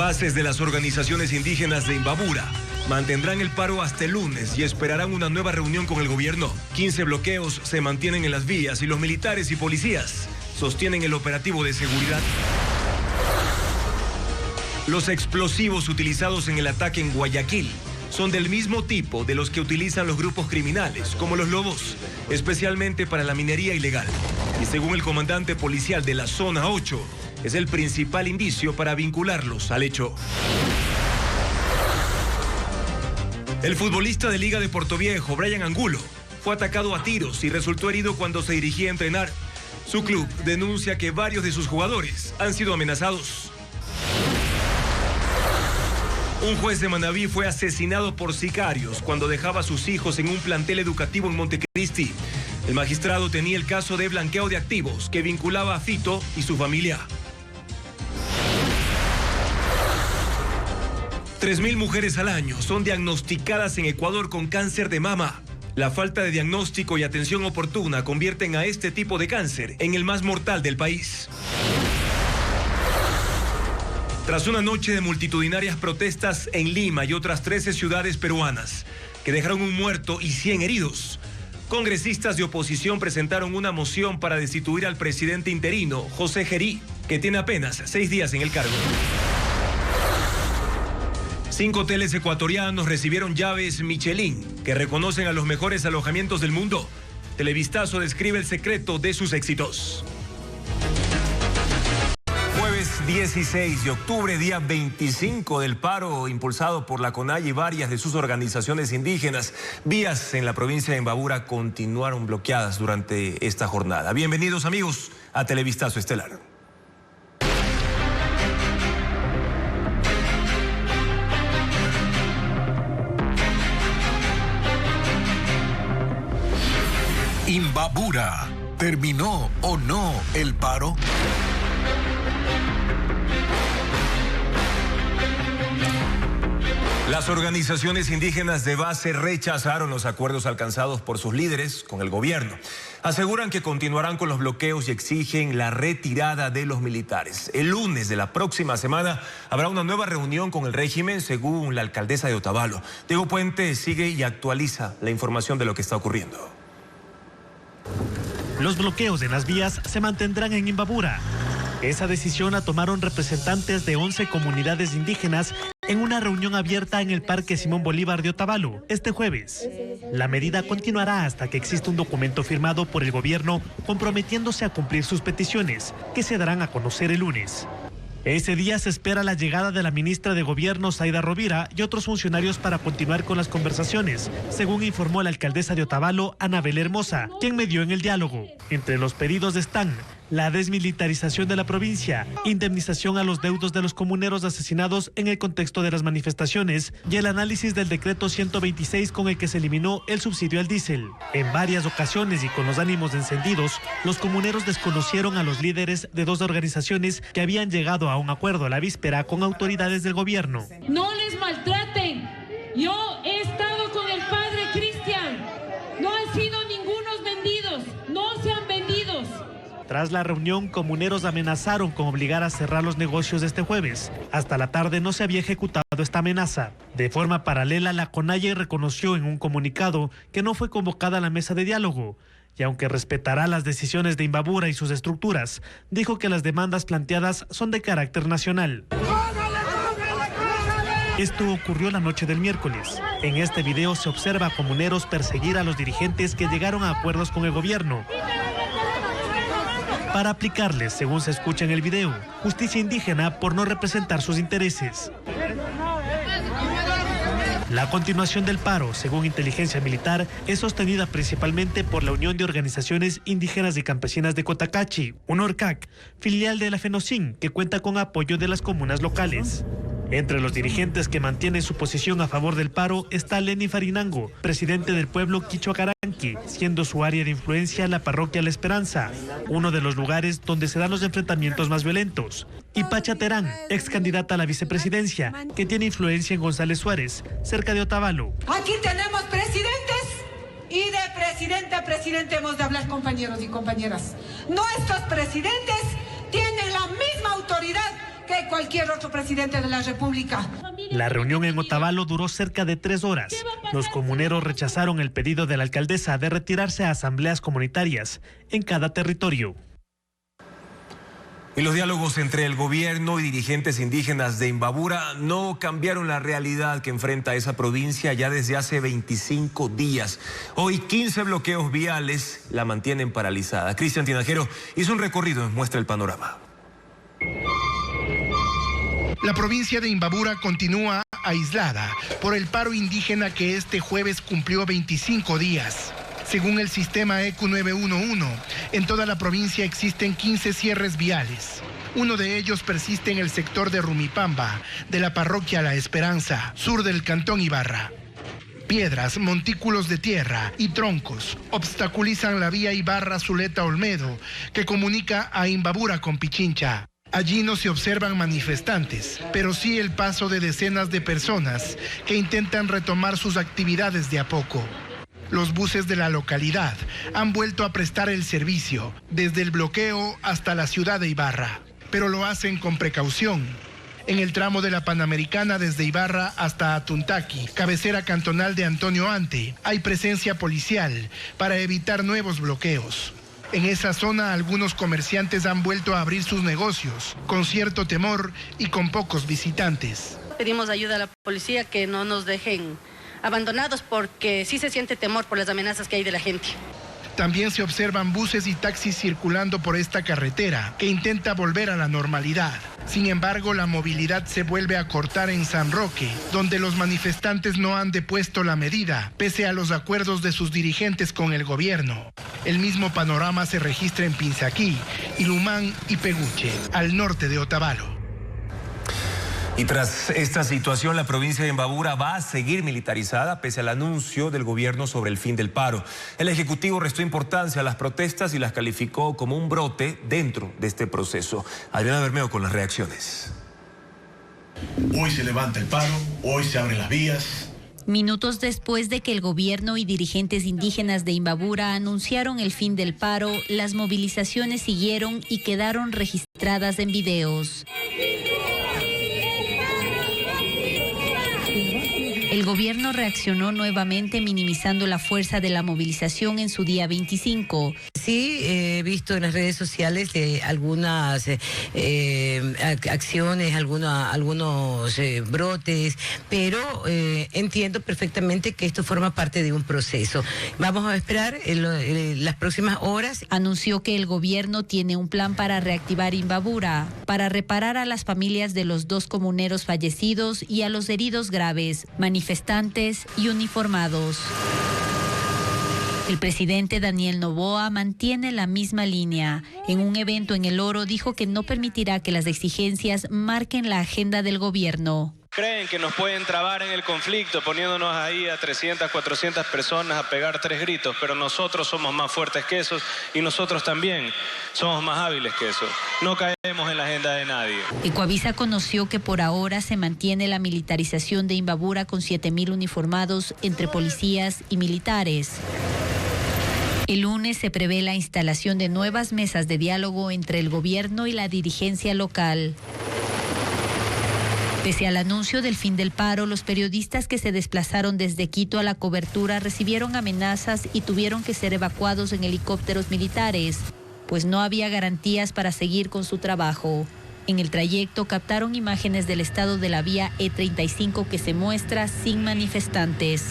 Bases de las organizaciones indígenas de Imbabura mantendrán el paro hasta el lunes y esperarán una nueva reunión con el gobierno. 15 bloqueos se mantienen en las vías y los militares y policías sostienen el operativo de seguridad. Los explosivos utilizados en el ataque en Guayaquil son del mismo tipo de los que utilizan los grupos criminales, como los Lobos, especialmente para la minería ilegal. Y según el comandante policial de la Zona 8, es el principal indicio para vincularlos al hecho. El futbolista de Liga de Portoviejo, Brian Angulo, fue atacado a tiros y resultó herido cuando se dirigía a entrenar. Su club denuncia que varios de sus jugadores han sido amenazados. Un juez de Manabí fue asesinado por sicarios cuando dejaba a sus hijos en un plantel educativo en Montecristi. El magistrado tenía el caso de blanqueo de activos que vinculaba a Fito y su familia. 3.000 mujeres al año son diagnosticadas en Ecuador con cáncer de mama. La falta de diagnóstico y atención oportuna convierten a este tipo de cáncer en el más mortal del país. Tras una noche de multitudinarias protestas en Lima y otras 13 ciudades peruanas, que dejaron un muerto y 100 heridos, congresistas de oposición presentaron una moción para destituir al presidente interino, José Gerí, que tiene apenas 6 días en el cargo. 5 hoteles ecuatorianos recibieron llaves Michelin, que reconocen a los mejores alojamientos del mundo. Televistazo describe el secreto de sus éxitos. Jueves 16 de octubre, día 25 del paro impulsado por la CONAIE y varias de sus organizaciones indígenas. Vías en la provincia de Imbabura continuaron bloqueadas durante esta jornada. Bienvenidos amigos a Televistazo Estelar. Imbabura, ¿terminó o no el paro? Las organizaciones indígenas de base rechazaron los acuerdos alcanzados por sus líderes con el gobierno. Aseguran que continuarán con los bloqueos y exigen la retirada de los militares. El lunes de la próxima semana habrá una nueva reunión con el régimen, según la alcaldesa de Otavalo. Diego Puente sigue y actualiza la información de lo que está ocurriendo. Los bloqueos en las vías se mantendrán en Imbabura. Esa decisión la tomaron representantes de 11 comunidades indígenas en una reunión abierta en el Parque Simón Bolívar de Otavalo este jueves. La medida continuará hasta que exista un documento firmado por el gobierno comprometiéndose a cumplir sus peticiones, que se darán a conocer el lunes. Ese día se espera la llegada de la ministra de Gobierno, Zaida Rovira, y otros funcionarios para continuar con las conversaciones, según informó la alcaldesa de Otavalo, Anabel Hermosa, quien medió en el diálogo. Entre los pedidos están la desmilitarización de la provincia, indemnización a los deudos de los comuneros asesinados en el contexto de las manifestaciones y el análisis del decreto 126 con el que se eliminó el subsidio al diésel. En varias ocasiones y con los ánimos encendidos, los comuneros desconocieron a los líderes de 2 organizaciones que habían llegado a un acuerdo la víspera con autoridades del gobierno. No les maltraten. Yo he estado con el padre Cristian. No han sido ningunos vendidos. No sean vendidos. Tras la reunión, comuneros amenazaron con obligar a cerrar los negocios este jueves. Hasta la tarde no se había ejecutado esta amenaza. De forma paralela, la CONAIE reconoció en un comunicado que no fue convocada a la mesa de diálogo. Y aunque respetará las decisiones de Imbabura y sus estructuras, dijo que las demandas planteadas son de carácter nacional. Esto ocurrió la noche del miércoles. En este video se observa a comuneros perseguir a los dirigentes que llegaron a acuerdos con el gobierno para aplicarles, según se escucha en el video, justicia indígena por no representar sus intereses. La continuación del paro, según inteligencia militar, es sostenida principalmente por la Unión de Organizaciones Indígenas y Campesinas de Cotacachi, UNORCAC, filial de la FENOCIN, que cuenta con apoyo de las comunas locales. Entre los dirigentes que mantienen su posición a favor del paro está Lenny Farinango, presidente del pueblo Quichuacaranqui, siendo su área de influencia la parroquia La Esperanza, uno de los lugares donde se dan los enfrentamientos más violentos. Y Pacha Terán, ex candidata a la vicepresidencia, que tiene influencia en González Suárez, cerca de Otavalo. Aquí tenemos presidentes y de presidente a presidente hemos de hablar, compañeros y compañeras. Nuestros presidentes tienen la misma autoridad que cualquier cualquier otro presidente de la República. La reunión en Otavalo duró cerca de 3 horas. Los comuneros rechazaron el pedido de la alcaldesa de retirarse a asambleas comunitarias en cada territorio. Y los diálogos entre el gobierno y dirigentes indígenas de Imbabura no cambiaron la realidad que enfrenta esa provincia ya desde hace 25 días. Hoy 15 bloqueos viales la mantienen paralizada. Cristian Tinajero hizo un recorrido y muestra el panorama. La provincia de Imbabura continúa aislada por el paro indígena que este jueves cumplió 25 días. Según el sistema ECU 911, en toda la provincia existen 15 cierres viales. Uno de ellos persiste en el sector de Rumipamba, de la parroquia La Esperanza, sur del cantón Ibarra. Piedras, montículos de tierra y troncos obstaculizan la vía Ibarra-Zuleta-Olmedo, que comunica a Imbabura con Pichincha. Allí no se observan manifestantes, pero sí el paso de decenas de personas que intentan retomar sus actividades de a poco. Los buses de la localidad han vuelto a prestar el servicio, desde el bloqueo hasta la ciudad de Ibarra, pero lo hacen con precaución. En el tramo de la Panamericana desde Ibarra hasta Atuntaqui, cabecera cantonal de Antonio Ante, hay presencia policial para evitar nuevos bloqueos. En esa zona algunos comerciantes han vuelto a abrir sus negocios, con cierto temor y con pocos visitantes. Pedimos ayuda a la policía que no nos dejen abandonados porque sí se siente temor por las amenazas que hay de la gente. También se observan buses y taxis circulando por esta carretera que intenta volver a la normalidad. Sin embargo, la movilidad se vuelve a cortar en San Roque, donde los manifestantes no han depuesto la medida, pese a los acuerdos de sus dirigentes con el gobierno. El mismo panorama se registra en Pinzaquí, Ilumán y Peguche, al norte de Otavalo. Y tras esta situación, la provincia de Imbabura va a seguir militarizada pese al anuncio del gobierno sobre el fin del paro. El Ejecutivo restó importancia a las protestas y las calificó como un brote dentro de este proceso. Adriana Bermeo con las reacciones. Hoy se levanta el paro, hoy se abren las vías. Minutos después de que el gobierno y dirigentes indígenas de Imbabura anunciaron el fin del paro, las movilizaciones siguieron y quedaron registradas en videos. El gobierno reaccionó nuevamente minimizando la fuerza de la movilización en su día 25. Sí, he visto en las redes sociales algunas acciones, algunos brotes, pero entiendo perfectamente que esto forma parte de un proceso. Vamos a esperar las próximas horas. Anunció que el gobierno tiene un plan para reactivar Imbabura, para reparar a las familias de los 2 comuneros fallecidos y a los heridos graves, manifestantes y uniformados. El presidente Daniel Noboa mantiene la misma línea. En un evento en El Oro dijo que no permitirá que las exigencias marquen la agenda del gobierno. Creen que nos pueden trabar en el conflicto poniéndonos ahí a 300, 400 personas a pegar 3 gritos, pero nosotros somos más fuertes que esos y nosotros también somos más hábiles que eso. No caemos en la agenda de nadie. Ecuavisa conoció que por ahora se mantiene la militarización de Imbabura con 7.000 uniformados entre policías y militares. El lunes se prevé la instalación de nuevas mesas de diálogo entre el gobierno y la dirigencia local. Pese al anuncio del fin del paro, los periodistas que se desplazaron desde Quito a la cobertura recibieron amenazas y tuvieron que ser evacuados en helicópteros militares, pues no había garantías para seguir con su trabajo. En el trayecto captaron imágenes del estado de la vía E35 que se muestra sin manifestantes.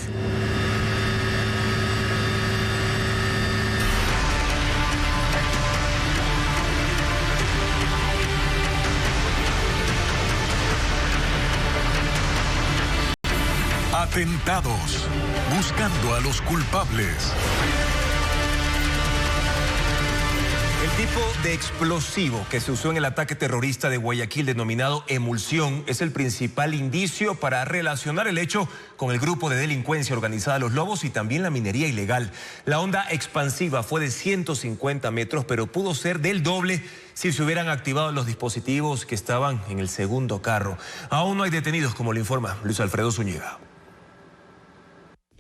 Atentados, buscando a los culpables. El tipo de explosivo que se usó en el ataque terrorista de Guayaquil denominado emulsión es el principal indicio para relacionar el hecho con el grupo de delincuencia organizada Los Lobos y también la minería ilegal. La onda expansiva fue de 150 metros, pero pudo ser del doble si se hubieran activado los dispositivos que estaban en el segundo carro. Aún no hay detenidos, como lo informa Luis Alfredo Zúñiga.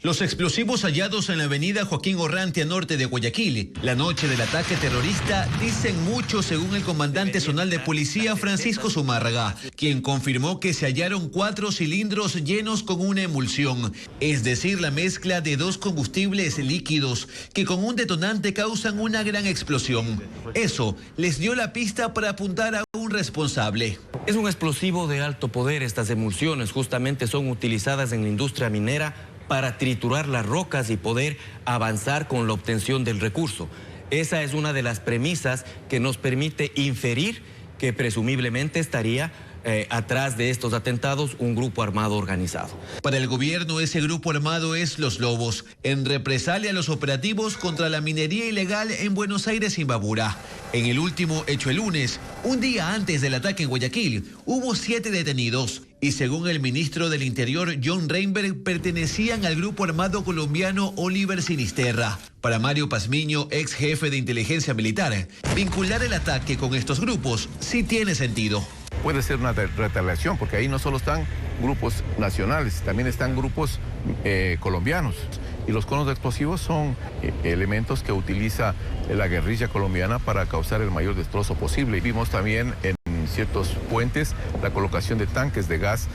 Los explosivos hallados en la avenida Joaquín Orrantia, norte de Guayaquil, la noche del ataque terrorista, dicen mucho según el comandante zonal de policía Francisco Zumárraga, quien confirmó que se hallaron 4 cilindros llenos con una emulsión, es decir, la mezcla de 2 combustibles líquidos que con un detonante causan una gran explosión. Eso les dio la pista para apuntar a un responsable. Es un explosivo de alto poder. Estas emulsiones justamente son utilizadas en la industria minera para triturar las rocas y poder avanzar con la obtención del recurso. Esa es una de las premisas que nos permite inferir que presumiblemente estaría atrás de estos atentados un grupo armado organizado. Para el gobierno, ese grupo armado es Los Lobos, en represalia a los operativos contra la minería ilegal en Buenos Aires, Imbabura. En el último hecho el lunes, un día antes del ataque en Guayaquil, hubo 7 detenidos y según el ministro del Interior, John Reinberg, pertenecían al grupo armado colombiano Oliver Sinisterra. Para Mario Pazmiño, ex jefe de inteligencia militar, vincular el ataque con estos grupos sí tiene sentido. Puede ser una retaliación, porque ahí no solo están grupos nacionales, también están grupos colombianos. Y los conos de explosivos son elementos que utiliza la guerrilla colombiana para causar el mayor destrozo posible. Y vimos también en ciertos puentes la colocación de tanques de gas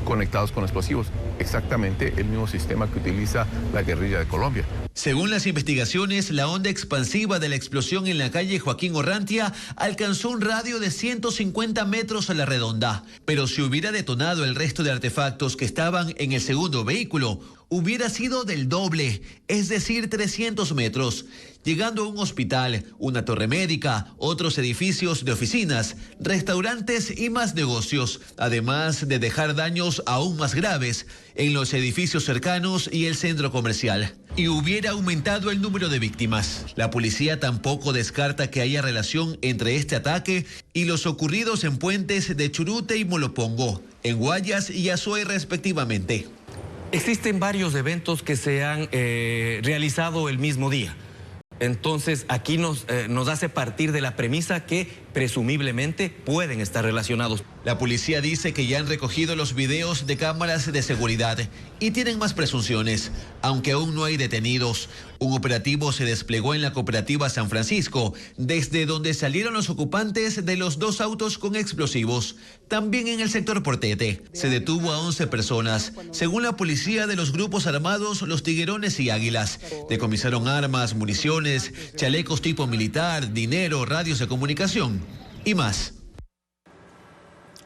conectados con explosivos. Exactamente el mismo sistema que utiliza la guerrilla de Colombia. Según las investigaciones, la onda expansiva de la explosión en la calle Joaquín Orrantia alcanzó un radio de 150 metros a la redonda. Pero si hubiera detonado el resto de artefactos que estaban en el segundo vehículo, hubiera sido del doble, es decir, 300 metros, llegando a un hospital, una torre médica, otros edificios de oficinas, restaurantes y más negocios, además de dejar daños aún más graves en los edificios cercanos y el centro comercial. Y hubiera aumentado el número de víctimas. La policía tampoco descarta que haya relación entre este ataque y los ocurridos en puentes de Churute y Molopongo, en Guayas y Azuay respectivamente. Existen varios eventos que se han realizado el mismo día. Entonces, aquí nos hace partir de la premisa que presumiblemente pueden estar relacionados. La policía dice que ya han recogido los videos de cámaras de seguridad y tienen más presunciones, aunque aún no hay detenidos. Un operativo se desplegó en la cooperativa San Francisco, desde donde salieron los ocupantes de los 2 autos con explosivos. También en el sector Portete se detuvo a 11 personas. Según la policía, de los grupos armados Los Tiguerones y Águilas, decomisaron armas, municiones, chalecos tipo militar, dinero, radios de comunicación y más.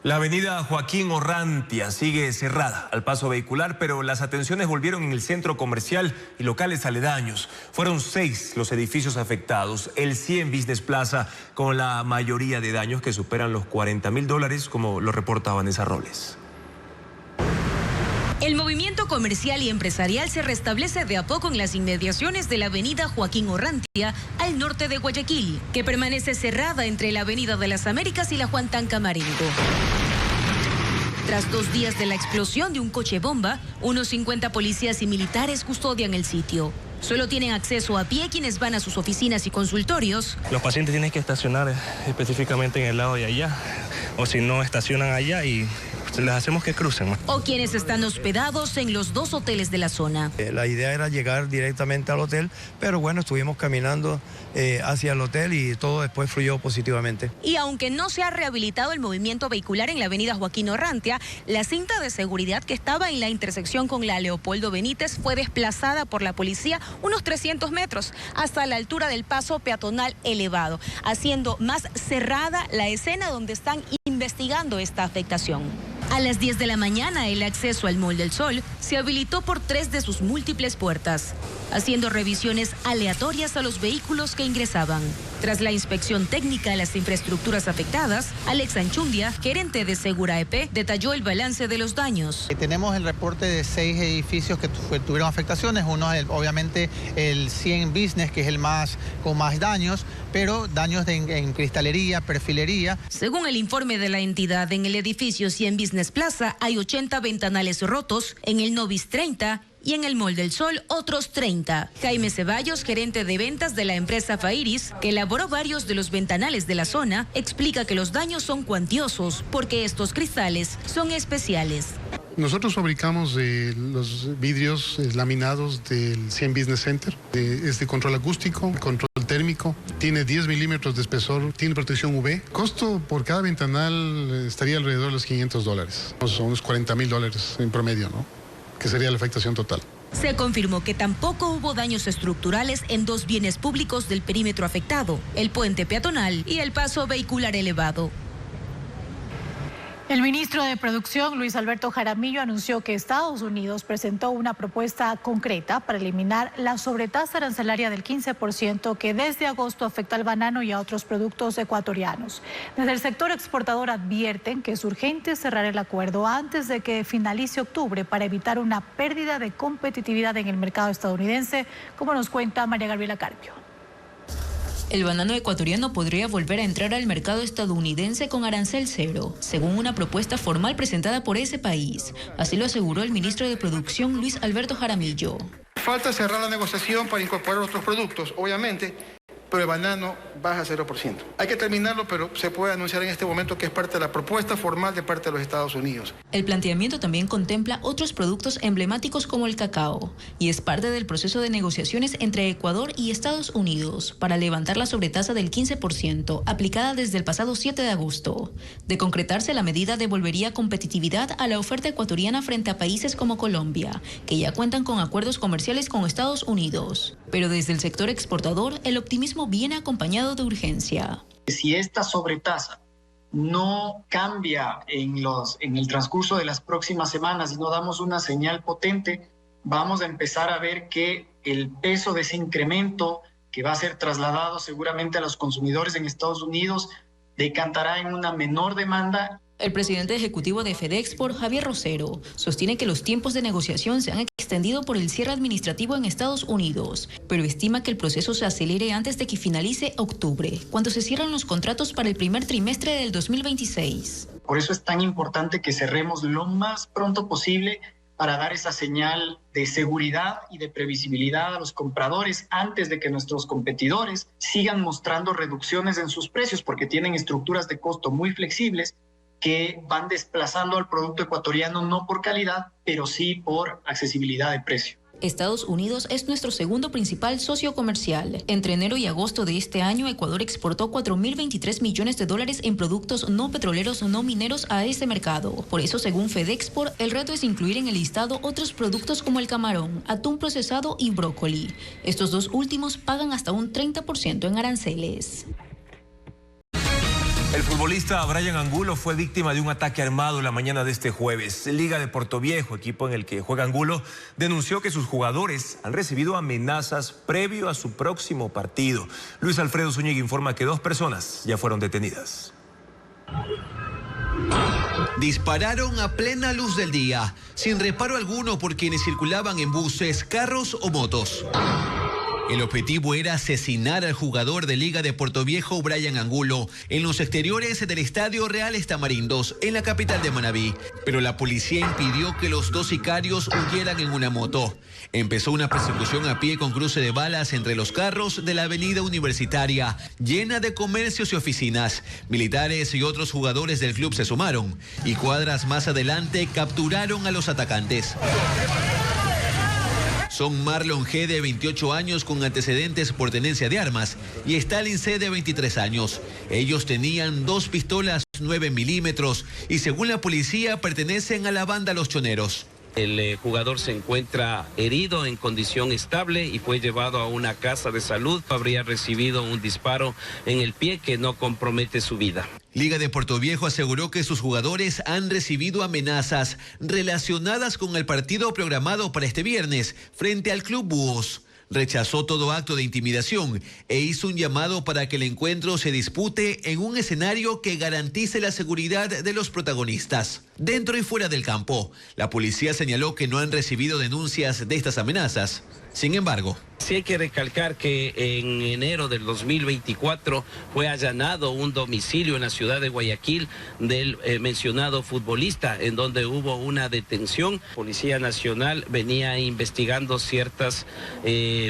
La avenida Joaquín Orrantia sigue cerrada al paso vehicular, pero las atenciones volvieron en el centro comercial y locales aledaños. Fueron 6 los edificios afectados, el 100 Business Plaza, con la mayoría de daños que superan los $40.000, como lo reporta Vanessa Robles. El movimiento comercial y empresarial se restablece de a poco en las inmediaciones de la avenida Joaquín Orrantia, al norte de Guayaquil, que permanece cerrada entre la avenida de las Américas y la Juan Tancamarengo. Tras 2 días de la explosión de un coche bomba, unos 50 policías y militares custodian el sitio. Solo tienen acceso a pie quienes van a sus oficinas y consultorios. Los pacientes tienen que estacionar específicamente en el lado de allá, o si no estacionan allá y les hacemos que crucen. O quienes están hospedados en los 2 hoteles de la zona. La idea era llegar directamente al hotel, pero bueno, estuvimos caminando hacia el hotel y todo después fluyó positivamente. Y aunque no se ha rehabilitado el movimiento vehicular en la avenida Joaquín Orrantia, la cinta de seguridad que estaba en la intersección con la Leopoldo Benítez fue desplazada por la policía unos 300 metros hasta la altura del paso peatonal elevado, haciendo más cerrada la escena donde están investigando esta afectación. A las 10 de la mañana, el acceso al Mall del Sol se habilitó por 3 de sus múltiples puertas, haciendo revisiones aleatorias a los vehículos que ingresaban. Tras la inspección técnica a las infraestructuras afectadas, Alex Anchundia, gerente de Segura EP, detalló el balance de los daños. Tenemos el reporte de 6 edificios que tuvieron afectaciones. Uno es obviamente el 100 Business, que es el con más daños, pero daños en cristalería, perfilería. Según el informe de la entidad, en el edificio 100 Business Plaza hay 80 ventanales rotos, en el Novis 30 y en el Mall del Sol otros 30. Jaime Ceballos, gerente de ventas de la empresa Fairis, que elaboró varios de los ventanales de la zona, explica que los daños son cuantiosos porque estos cristales son especiales. Nosotros fabricamos los vidrios laminados del 100 Business Center. Es de control acústico, control térmico, tiene 10 milímetros de espesor, tiene protección UV. Costo por cada ventanal estaría alrededor de los $500. Son unos $40,000 en promedio, ¿no? Que sería la afectación total. Se confirmó que tampoco hubo daños estructurales en 2 bienes públicos del perímetro afectado, el puente peatonal y el paso vehicular elevado. El ministro de Producción, Luis Alberto Jaramillo, anunció que Estados Unidos presentó una propuesta concreta para eliminar la sobretasa arancelaria del 15% que desde agosto afecta al banano y a otros productos ecuatorianos. Desde el sector exportador advierten que es urgente cerrar el acuerdo antes de que finalice octubre para evitar una pérdida de competitividad en el mercado estadounidense, como nos cuenta María Gabriela Carpio. El banano ecuatoriano podría volver a entrar al mercado estadounidense con arancel cero, según una propuesta formal presentada por ese país. Así lo aseguró el ministro de Producción, Luis Alberto Jaramillo. Falta cerrar la negociación para incorporar otros productos, obviamente, pero el banano baja 0%. Hay que terminarlo, pero se puede anunciar en este momento que es parte de la propuesta formal de parte de los Estados Unidos. El planteamiento también contempla otros productos emblemáticos como el cacao y es parte del proceso de negociaciones entre Ecuador y Estados Unidos para levantar la sobretasa del 15% aplicada desde el pasado 7 de agosto. De concretarse, la medida devolvería competitividad a la oferta ecuatoriana frente a países como Colombia, que ya cuentan con acuerdos comerciales con Estados Unidos. Pero desde el sector exportador, el optimismo viene acompañado de urgencia. Si esta sobretasa no cambia en el transcurso de las próximas semanas y no damos una señal potente, vamos a empezar a ver que el peso de ese incremento que va a ser trasladado seguramente a los consumidores en Estados Unidos decantará en una menor demanda. El presidente ejecutivo de FedExport, Javier Rosero, sostiene que los tiempos de negociación se han extendido por el cierre administrativo en Estados Unidos, pero estima que el proceso se acelere antes de que finalice octubre, cuando se cierran los contratos para el primer trimestre del 2026. Por eso es tan importante que cerremos lo más pronto posible para dar esa señal de seguridad y de previsibilidad a los compradores antes de que nuestros competidores sigan mostrando reducciones en sus precios, porque tienen estructuras de costo muy flexibles que van desplazando al producto ecuatoriano no por calidad, pero sí por accesibilidad de precio. Estados Unidos es nuestro segundo principal socio comercial. Entre enero y agosto de este año, Ecuador exportó $4.023 millones en productos no petroleros no mineros a ese mercado. Por eso, según FedExport, el reto es incluir en el listado otros productos como el camarón, atún procesado y brócoli. Estos dos últimos pagan hasta un 30% en aranceles. El futbolista Brian Angulo fue víctima de un ataque armado la mañana de este jueves. Liga de Portoviejo, equipo en el que juega Angulo, denunció que sus jugadores han recibido amenazas previo a su próximo partido. Luis Alfredo Zúñiga informa que 2 personas ya fueron detenidas. Dispararon a plena luz del día, sin reparo alguno por quienes circulaban en buses, carros o motos. El objetivo era asesinar al jugador de Liga de Portoviejo, Brian Angulo, en los exteriores del Estadio Reales Tamarindos, en la capital de Manabí. Pero la policía impidió que los 2 sicarios huyeran en una moto. Empezó una persecución a pie con cruce de balas entre los carros de la avenida Universitaria, llena de comercios y oficinas. Militares y otros jugadores del club se sumaron y cuadras más adelante capturaron a los atacantes. Son Marlon G., de 28 años, con antecedentes por tenencia de armas, y Stalin C., de 23 años. Ellos tenían 2 pistolas 9 milímetros y, según la policía, pertenecen a la banda Los Choneros. El jugador se encuentra herido en condición estable y fue llevado a una casa de salud. Habría recibido un disparo en el pie que no compromete su vida. Liga de Portoviejo aseguró que sus jugadores han recibido amenazas relacionadas con el partido programado para este viernes frente al Club Búhos. Rechazó todo acto de intimidación e hizo un llamado para que el encuentro se dispute en un escenario que garantice la seguridad de los protagonistas. Dentro y fuera del campo, la policía señaló que no han recibido denuncias de estas amenazas. Sin embargo, sí hay que recalcar que en enero del 2024 fue allanado un domicilio en la ciudad de Guayaquil del mencionado futbolista, en donde hubo una detención. Policía Nacional venía investigando ciertos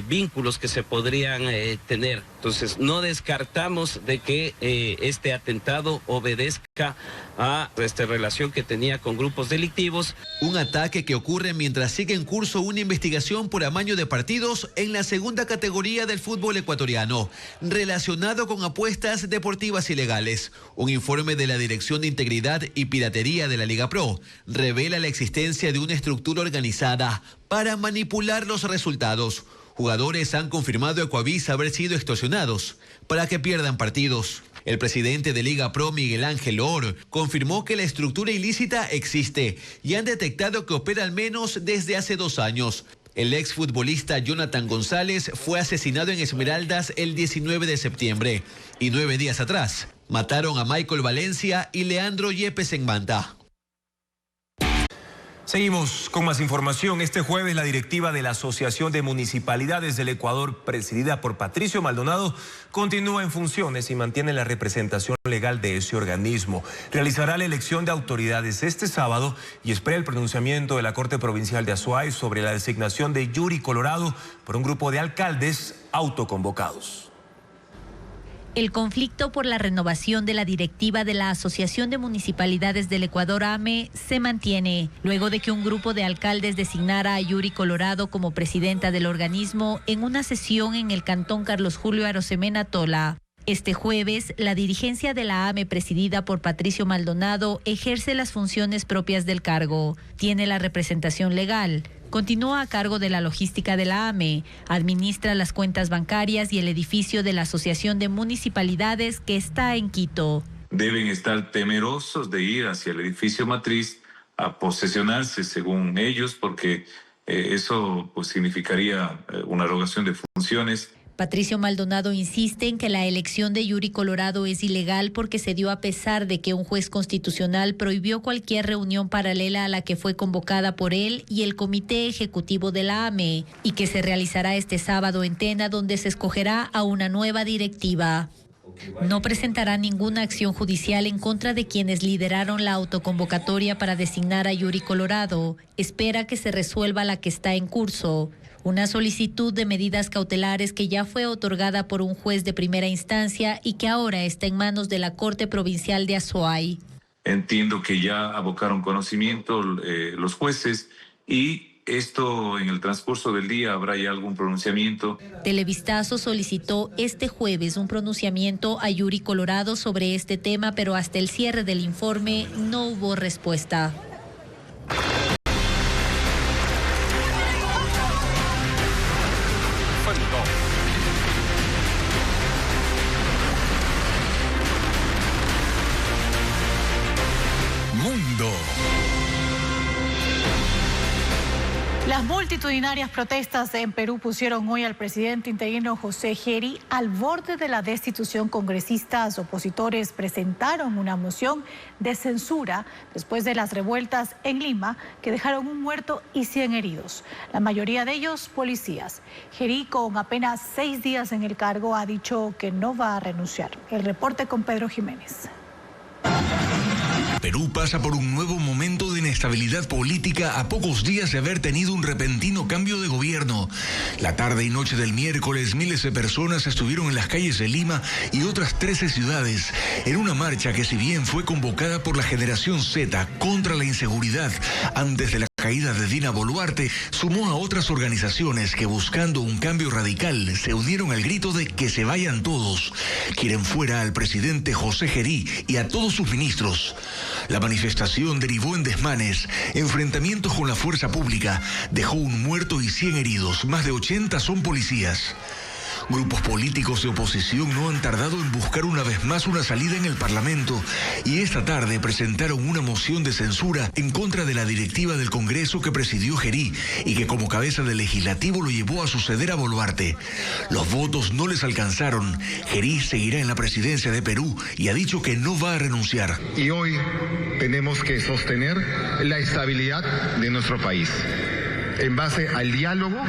vínculos que se podrían tener. Entonces, no descartamos de que este atentado obedezca a esta relación que tenemos tenía con grupos delictivos. Un ataque que ocurre mientras sigue en curso una investigación por amaño de partidos en la segunda categoría del fútbol ecuatoriano, relacionado con apuestas deportivas ilegales. Un informe de la Dirección de Integridad y Piratería de la Liga Pro revela la existencia de una estructura organizada para manipular los resultados. Jugadores han confirmado a Ecuavisa haber sido extorsionados para que pierdan partidos. El presidente de Liga Pro, Miguel Ángel Or, confirmó que la estructura ilícita existe y han detectado que opera al menos desde hace 2 años. El exfutbolista Jonathan González fue asesinado en Esmeraldas el 19 de septiembre y 9 días atrás mataron a Michael Valencia y Leandro Yepes en Manta. Seguimos con más información. Este jueves la directiva de la Asociación de Municipalidades del Ecuador, presidida por Patricio Maldonado, continúa en funciones y mantiene la representación legal de ese organismo. Realizará la elección de autoridades este sábado y espera el pronunciamiento de la Corte Provincial de Azuay sobre la designación de Yuri Colorado por un grupo de alcaldes autoconvocados. El conflicto por la renovación de la directiva de la Asociación de Municipalidades del Ecuador, AME, se mantiene, luego de que un grupo de alcaldes designara a Yuri Colorado como presidenta del organismo en una sesión en el cantón Carlos Julio Arosemena Tola. Este jueves, la dirigencia de la AME, presidida por Patricio Maldonado, ejerce las funciones propias del cargo. Tiene la representación legal. Continúa a cargo de la logística de la AME, administra las cuentas bancarias y el edificio de la Asociación de Municipalidades que está en Quito. Deben estar temerosos de ir hacia el edificio matriz a posesionarse según ellos, porque eso pues significaría una erogación de funciones. Patricio Maldonado insiste en que la elección de Yuri Colorado es ilegal porque se dio a pesar de que un juez constitucional prohibió cualquier reunión paralela a la que fue convocada por él y el comité ejecutivo de la AME, y que se realizará este sábado en Tena, donde se escogerá a una nueva directiva. No presentará ninguna acción judicial en contra de quienes lideraron la autoconvocatoria para designar a Yuri Colorado. Espera que se resuelva la que está en curso. Una solicitud de medidas cautelares que ya fue otorgada por un juez de primera instancia y que ahora está en manos de la Corte Provincial de Azuay. Entiendo que ya abocaron conocimiento los jueces y esto en el transcurso del día habrá ya algún pronunciamiento. Televistazo solicitó este jueves un pronunciamiento a Yuri Colorado sobre este tema, pero hasta el cierre del informe no hubo respuesta. Mundo. Las multitudinarias protestas en Perú pusieron hoy al presidente interino José Geri al borde de la destitución. Congresistas opositores presentaron una moción de censura después de las revueltas en Lima que dejaron un muerto y 100 heridos, la mayoría de ellos policías. Geri, con apenas 6 días en el cargo, ha dicho que no va a renunciar. El reporte con Pedro Jiménez. Perú pasa por un nuevo momento de inestabilidad política a pocos días de haber tenido un repentino cambio de gobierno. La tarde y noche del miércoles, miles de personas estuvieron en las calles de Lima y otras 13 ciudades en una marcha que, si bien fue convocada por la Generación Z contra la inseguridad antes de la caída de Dina Boluarte, sumó a otras organizaciones que, buscando un cambio radical, se unieron al grito de que se vayan todos. Quieren fuera al presidente José Geri y a todos sus ministros. La manifestación derivó en desmanes, enfrentamientos con la fuerza pública, dejó un muerto y 100 heridos, más de 80 son policías. Grupos políticos de oposición no han tardado en buscar una vez más una salida en el Parlamento y esta tarde presentaron una moción de censura en contra de la directiva del Congreso que presidió Geri y que como cabeza del legislativo lo llevó a suceder a Boluarte. Los votos no les alcanzaron. Geri seguirá en la presidencia de Perú y ha dicho que no va a renunciar. Y hoy tenemos que sostener la estabilidad de nuestro país en base al diálogo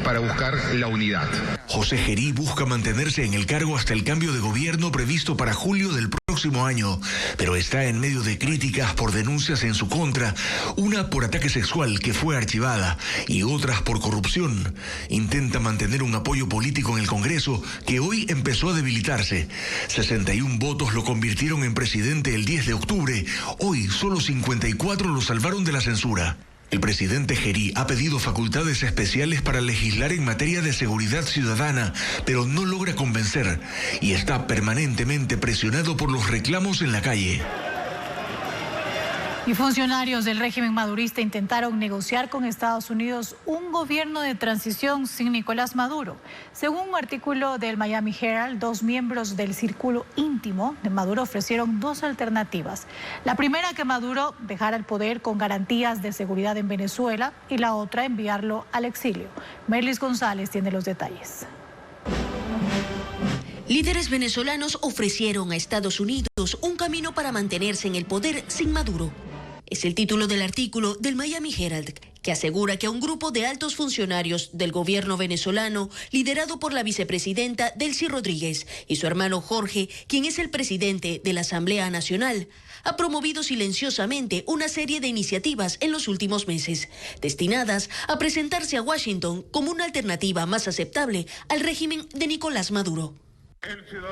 para buscar la unidad. José Geri busca mantenerse en el cargo hasta el cambio de gobierno previsto para julio del próximo próximo año, pero está en medio de críticas por denuncias en su contra, una por ataque sexual que fue archivada y otras por corrupción. Intenta mantener un apoyo político en el Congreso que hoy empezó a debilitarse. 61 votos lo convirtieron en presidente el 10 de octubre. Hoy solo 54 lo salvaron de la censura. El presidente Gerí ha pedido facultades especiales para legislar en materia de seguridad ciudadana, pero no logra convencer y está permanentemente presionado por los reclamos en la calle. Y funcionarios del régimen madurista intentaron negociar con Estados Unidos un gobierno de transición sin Nicolás Maduro. Según un artículo del Miami Herald, 2 miembros del círculo íntimo de Maduro ofrecieron 2 alternativas. La primera, que Maduro dejara el poder con garantías de seguridad en Venezuela, y la otra, enviarlo al exilio. Merlis González tiene los detalles. Líderes venezolanos ofrecieron a Estados Unidos un camino para mantenerse en el poder sin Maduro. Es el título del artículo del Miami Herald, que asegura que a un grupo de altos funcionarios del gobierno venezolano, liderado por la vicepresidenta Delcy Rodríguez y su hermano Jorge, quien es el presidente de la Asamblea Nacional, ha promovido silenciosamente una serie de iniciativas en los últimos meses, destinadas a presentarse a Washington como una alternativa más aceptable al régimen de Nicolás Maduro.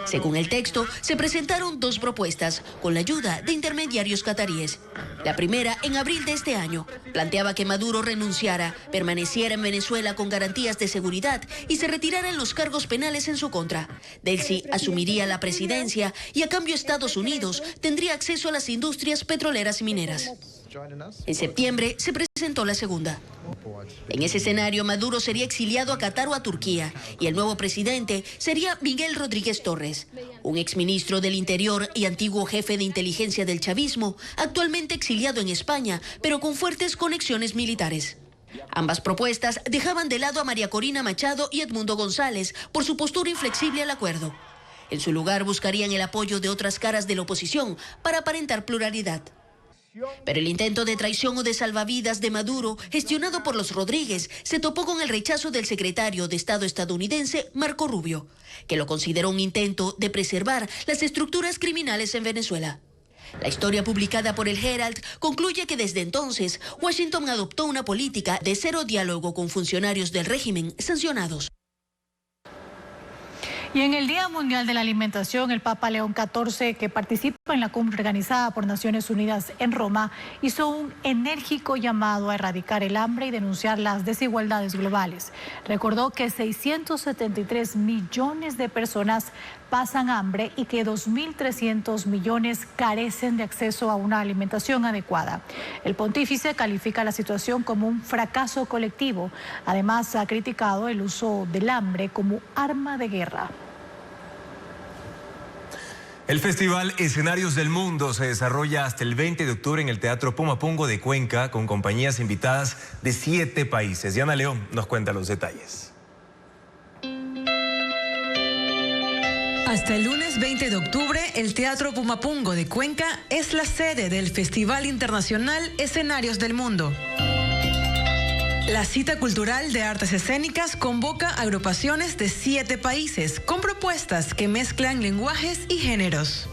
Según el texto, se presentaron 2 propuestas con la ayuda de intermediarios cataríes. La primera, en abril de este año, planteaba que Maduro renunciara, permaneciera en Venezuela con garantías de seguridad y se retiraran los cargos penales en su contra. Delcy asumiría la presidencia y a cambio Estados Unidos tendría acceso a las industrias petroleras y mineras. En septiembre se presentó la segunda. En ese escenario, Maduro sería exiliado a Qatar o a Turquía y el nuevo presidente sería Miguel Rodríguez Torres, un exministro del Interior y antiguo jefe de inteligencia del chavismo, actualmente exiliado en España, pero con fuertes conexiones militares. Ambas propuestas dejaban de lado a María Corina Machado y Edmundo González por su postura inflexible al acuerdo. En su lugar buscarían el apoyo de otras caras de la oposición para aparentar pluralidad. Pero el intento de traición o de salvavidas de Maduro, gestionado por los Rodríguez, se topó con el rechazo del secretario de Estado estadounidense, Marco Rubio, que lo consideró un intento de preservar las estructuras criminales en Venezuela. La historia publicada por el Herald concluye que desde entonces Washington adoptó una política de cero diálogo con funcionarios del régimen sancionados. Y en el Día Mundial de la Alimentación, el Papa León XIV, que participa en la cumbre organizada por Naciones Unidas en Roma, hizo un enérgico llamado a erradicar el hambre y denunciar las desigualdades globales. Recordó que 673 millones de personas pasan hambre y que 2.300 millones carecen de acceso a una alimentación adecuada. El pontífice califica la situación como un fracaso colectivo. Además, ha criticado el uso del hambre como arma de guerra. El festival Escenarios del Mundo se desarrolla hasta el 20 de octubre en el Teatro Pumapungo de Cuenca, con compañías invitadas de 7 países. Diana León nos cuenta los detalles. Hasta el lunes 20 de octubre, el Teatro Pumapungo de Cuenca es la sede del Festival Internacional Escenarios del Mundo. La cita cultural de artes escénicas convoca agrupaciones de 7 países con propuestas que mezclan lenguajes y géneros.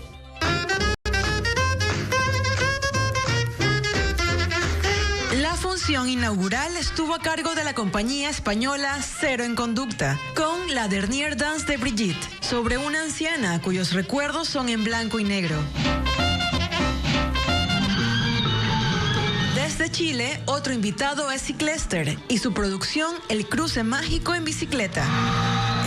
La función inaugural estuvo a cargo de la compañía española Cero en Conducta, con La Dernière Danse de Brigitte, sobre una anciana cuyos recuerdos son en blanco y negro. Desde Chile, otro invitado es Ciclester y su producción El Cruce Mágico en Bicicleta.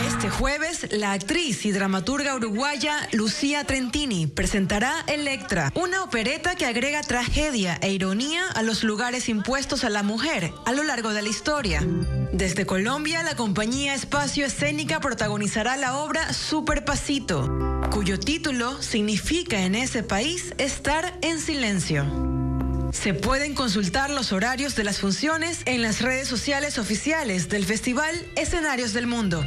Este jueves, la actriz y dramaturga uruguaya Lucía Trentini presentará Electra, una opereta que agrega tragedia e ironía a los lugares impuestos a la mujer a lo largo de la historia. Desde Colombia, la compañía Espacio Escénica protagonizará la obra Super Pasito, cuyo título significa en ese país estar en silencio. Se pueden consultar los horarios de las funciones en las redes sociales oficiales del Festival Escenarios del Mundo.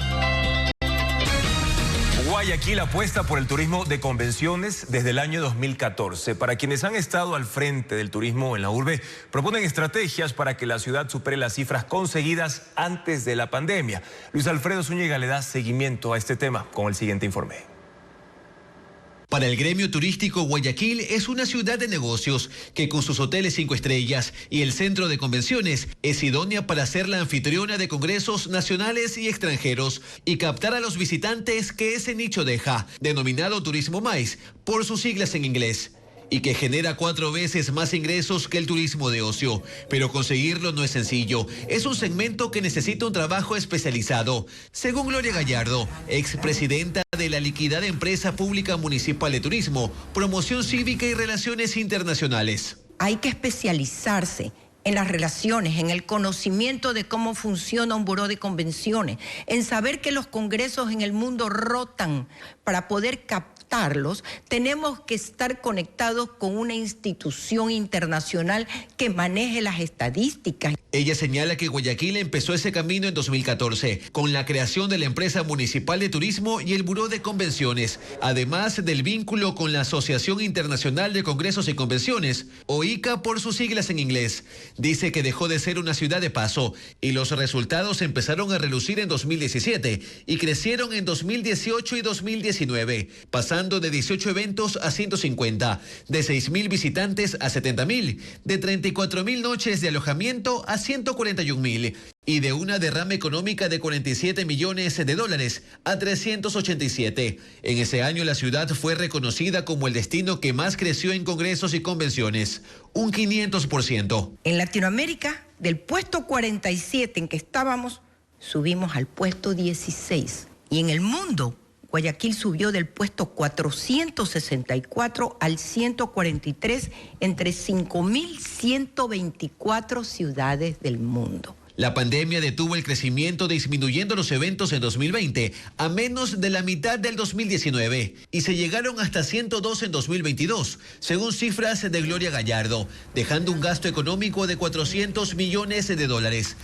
Guayaquil apuesta por el turismo de convenciones desde el año 2014. Para quienes han estado al frente del turismo en la urbe, proponen estrategias para que la ciudad supere las cifras conseguidas antes de la pandemia. Luis Alfredo Zúñiga le da seguimiento a este tema con el siguiente informe. Para el gremio turístico, Guayaquil es una ciudad de negocios que con sus hoteles 5 estrellas y el centro de convenciones es idónea para ser la anfitriona de congresos nacionales y extranjeros y captar a los visitantes que ese nicho deja, denominado Turismo Mais, por sus siglas en inglés, y que genera 4 veces más ingresos que el turismo de ocio. Pero conseguirlo no es sencillo. Es un segmento que necesita un trabajo especializado. Según Gloria Gallardo, expresidenta de la liquidada Empresa Pública Municipal de Turismo, Promoción Cívica y Relaciones Internacionales. Hay que especializarse en las relaciones, en el conocimiento de cómo funciona un buró de convenciones, en saber que los congresos en el mundo rotan. Para poder captarlos, tenemos que estar conectados con una institución internacional que maneje las estadísticas. Ella señala que Guayaquil empezó ese camino en 2014, con la creación de la Empresa Municipal de Turismo y el Buró de Convenciones, además del vínculo con la Asociación Internacional de Congresos y Convenciones, o ICA por sus siglas en inglés. Dice que dejó de ser una ciudad de paso y los resultados empezaron a relucir en 2017 y crecieron en 2018 y 2019, pasando de 18 eventos a 150, de 6.000 visitantes a 70.000, de 34.000 noches de alojamiento a 141.000 y de una derrama económica de $47 millones a 387. En ese año la ciudad fue reconocida como el destino que más creció en congresos y convenciones, un 500%. En Latinoamérica, del puesto 47 en que estábamos, subimos al puesto 16. Y en el mundo, Guayaquil subió del puesto 464 al 143 entre 5.124 ciudades del mundo. La pandemia detuvo el crecimiento disminuyendo los eventos en 2020 a menos de la mitad del 2019 y se llegaron hasta 102 en 2022, según cifras de Gloria Gallardo, dejando un gasto económico de $400 millones.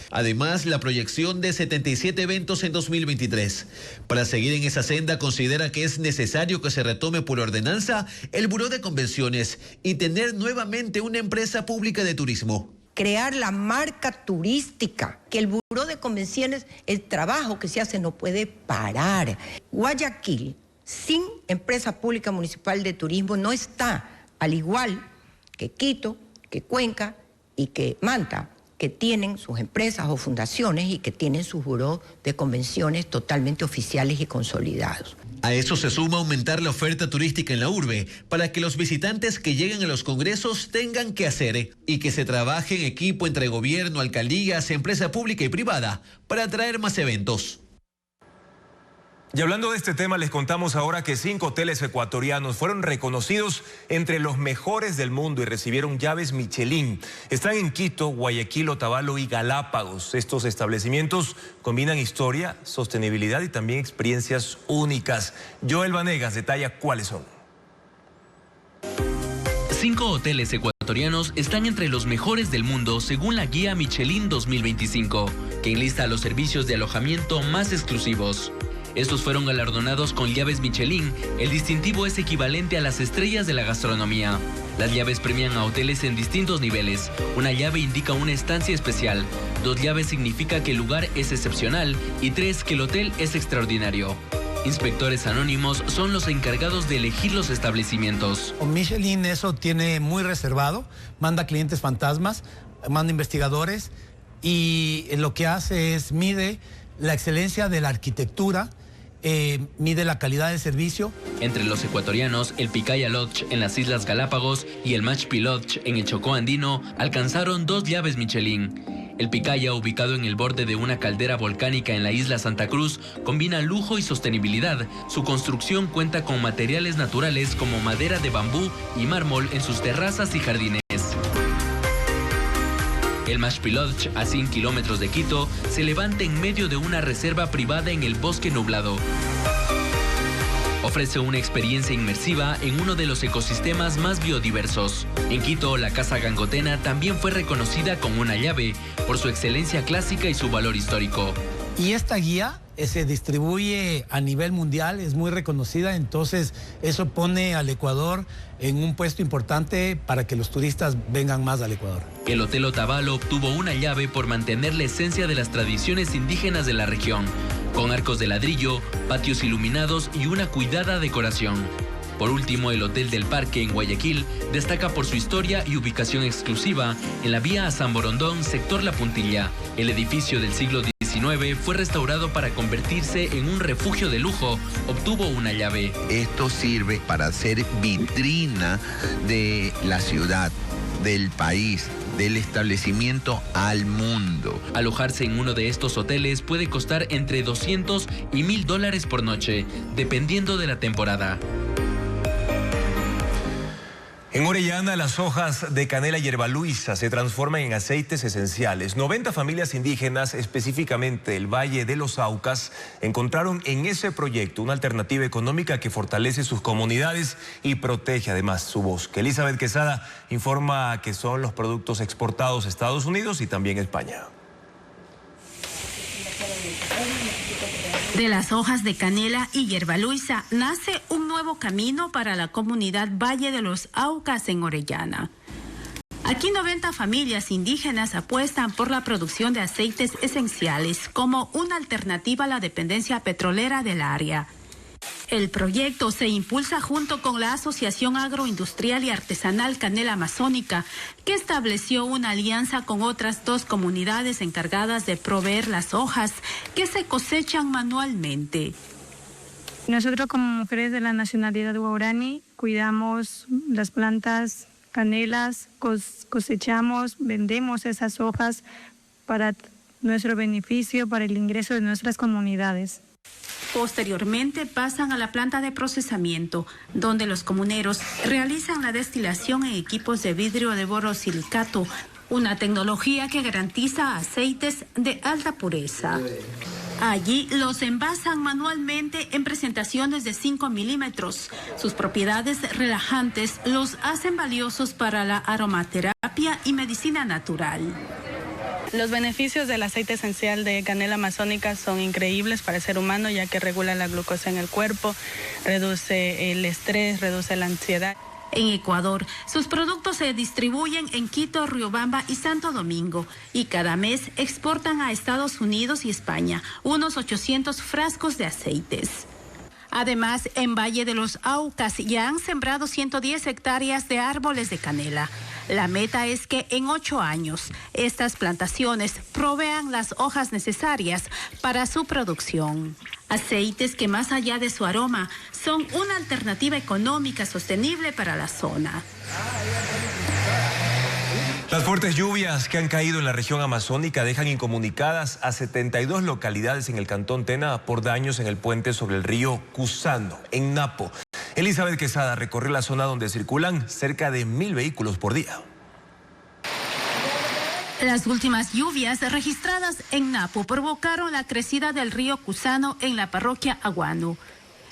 Además, la proyección de 77 eventos en 2023. Para seguir en esa senda, considera que es necesario que se retome por ordenanza el Buró de Convenciones y tener nuevamente una empresa pública de turismo. Crear la marca turística, que el Buró de Convenciones, el trabajo que se hace no puede parar. Guayaquil, sin Empresa Pública Municipal de Turismo, no está, al igual que Quito, que Cuenca y que Manta, que tienen sus empresas o fundaciones y que tienen sus burós de convenciones totalmente oficiales y consolidados. A eso se suma aumentar la oferta turística en la urbe para que los visitantes que lleguen a los congresos tengan que hacer y que se trabaje en equipo entre gobierno, alcaldías, empresa pública y privada para atraer más eventos. Y hablando de este tema, les contamos ahora que 5 hoteles ecuatorianos fueron reconocidos entre los mejores del mundo y recibieron llaves Michelin. Están en Quito, Guayaquil, Otavalo y Galápagos. Estos establecimientos combinan historia, sostenibilidad y también experiencias únicas. Joel Vanegas detalla cuáles son. 5 hoteles ecuatorianos están entre los mejores del mundo según la guía Michelin 2025, que enlista los servicios de alojamiento más exclusivos. Estos fueron galardonados con llaves Michelin. El distintivo es equivalente a las estrellas de la gastronomía. Las llaves premian a hoteles en distintos niveles. Una llave indica una estancia especial. 2 llaves significa que el lugar es excepcional. Y 3, que el hotel es extraordinario. Inspectores anónimos son los encargados de elegir los establecimientos. Michelin eso tiene muy reservado. Manda clientes fantasmas, manda investigadores. Y lo que hace es mide la excelencia de la arquitectura, mide la calidad del servicio. Entre los ecuatorianos, el Picaya Lodge en las Islas Galápagos y el Machpi Lodge en el Chocó Andino alcanzaron 2 llaves Michelin. El Picaya, ubicado en el borde de una caldera volcánica en la isla Santa Cruz, combina lujo y sostenibilidad. Su construcción cuenta con materiales naturales como madera de bambú y mármol en sus terrazas y jardines. El Machpi Lodge, a 100 kilómetros de Quito, se levanta en medio de una reserva privada en el bosque nublado. Ofrece una experiencia inmersiva en uno de los ecosistemas más biodiversos. En Quito, la Casa Gangotena también fue reconocida con una llave por su excelencia clásica y su valor histórico. Y esta guía se distribuye a nivel mundial, es muy reconocida, entonces eso pone al Ecuador en un puesto importante para que los turistas vengan más al Ecuador. El Hotel Otavalo obtuvo una llave por mantener la esencia de las tradiciones indígenas de la región, con arcos de ladrillo, patios iluminados y una cuidada decoración. Por último, el Hotel del Parque en Guayaquil destaca por su historia y ubicación exclusiva en la vía a San Borondón, sector La Puntilla. El edificio del siglo XIX fue restaurado para convertirse en un refugio de lujo. Obtuvo una llave. Esto sirve para hacer vitrina de la ciudad, del país, del establecimiento al mundo. Alojarse en uno de estos hoteles puede costar entre $200 y $1,000 por noche, dependiendo de la temporada. En Orellana, las hojas de canela y hierbaluisa se transforman en aceites esenciales. 90 familias indígenas, específicamente del Valle de los Aucas, encontraron en ese proyecto una alternativa económica que fortalece sus comunidades y protege además su bosque. Elizabeth Quesada informa que son los productos exportados a Estados Unidos y también España. De las hojas de canela y hierbaluisa nace un nuevo camino para la comunidad Valle de los Aucas en Orellana. Aquí 90 familias indígenas apuestan por la producción de aceites esenciales como una alternativa a la dependencia petrolera del área. El proyecto se impulsa junto con la Asociación Agroindustrial y Artesanal Canela Amazónica, que estableció una alianza con otras 2 comunidades encargadas de proveer las hojas que se cosechan manualmente. Nosotros como mujeres de la nacionalidad guaraní cuidamos las plantas canelas, cosechamos, vendemos esas hojas para nuestro beneficio, para el ingreso de nuestras comunidades. Posteriormente pasan a la planta de procesamiento, donde los comuneros realizan la destilación en equipos de vidrio de borosilicato, una tecnología que garantiza aceites de alta pureza. Allí los envasan manualmente en presentaciones de 5 milímetros. Sus propiedades relajantes los hacen valiosos para la aromaterapia y medicina natural. Los beneficios del aceite esencial de canela amazónica son increíbles para el ser humano, ya que regula la glucosa en el cuerpo, reduce el estrés, reduce la ansiedad. En Ecuador, sus productos se distribuyen en Quito, Riobamba y Santo Domingo y cada mes exportan a Estados Unidos y España unos 800 frascos de aceites. Además, en Valle de los Aucas ya han sembrado 110 hectáreas de árboles de canela. La meta es que en 8 años estas plantaciones provean las hojas necesarias para su producción. Aceites que más allá de su aroma son una alternativa económica sostenible para la zona. Las fuertes lluvias que han caído en la región amazónica dejan incomunicadas a 72 localidades en el cantón Tena por daños en el puente sobre el río Cusano, en Napo. Elizabeth Quesada recorrió la zona donde circulan cerca de 1,000 vehículos por día. Las últimas lluvias registradas en Napo provocaron la crecida del río Cusano en la parroquia Aguano.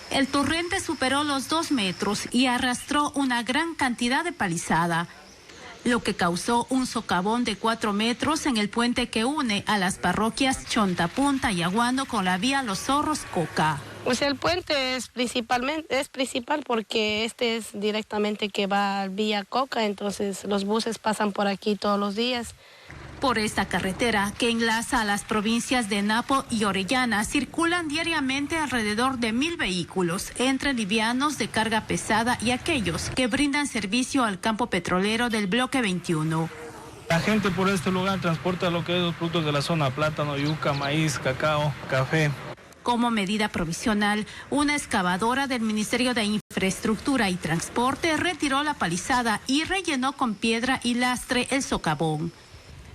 El torrente superó los 2 metros y arrastró una gran cantidad de palizada, lo que causó un socavón de 4 metros en el puente que une a las parroquias Chontapunta y Aguano con la vía Los Zorros Coca. Pues el puente es principal porque este es directamente que va vía Coca, entonces los buses pasan por aquí todos los días. Por esta carretera que enlaza a las provincias de Napo y Orellana circulan diariamente alrededor de 1,000 vehículos, entre livianos de carga pesada y aquellos que brindan servicio al campo petrolero del bloque 21. La gente por este lugar transporta lo que es los productos de la zona: plátano, yuca, maíz, cacao, café. Como medida provisional, una excavadora del Ministerio de Infraestructura y Transporte retiró la palizada y rellenó con piedra y lastre el socavón.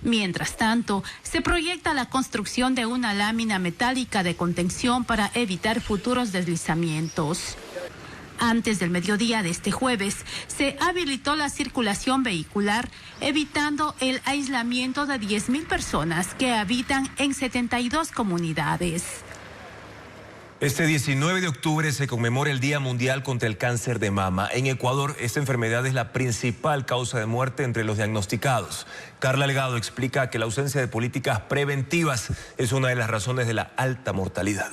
Mientras tanto, se proyecta la construcción de una lámina metálica de contención para evitar futuros deslizamientos. Antes del mediodía de este jueves, se habilitó la circulación vehicular, evitando el aislamiento de 10,000 personas que habitan en 72 comunidades. Este 19 de octubre se conmemora el Día Mundial contra el Cáncer de Mama. En Ecuador, esta enfermedad es la principal causa de muerte entre los diagnosticados. Carla Legado explica que la ausencia de políticas preventivas es una de las razones de la alta mortalidad.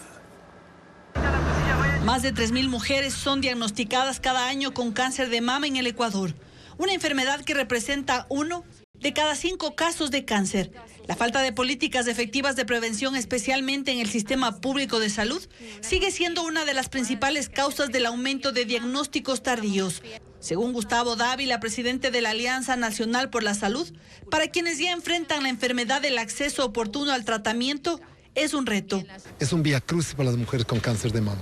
Más de 3,000 mujeres son diagnosticadas cada año con cáncer de mama en el Ecuador, una enfermedad que representa 1 de cada 5 casos de cáncer La falta de políticas efectivas de prevención, especialmente en el sistema público de salud, sigue siendo una de las principales causas del aumento de diagnósticos tardíos. Según Gustavo Dávila, presidente de la Alianza Nacional por la Salud, para quienes ya enfrentan la enfermedad, el acceso oportuno al tratamiento es un reto. Es un viacrucis para las mujeres con cáncer de mama.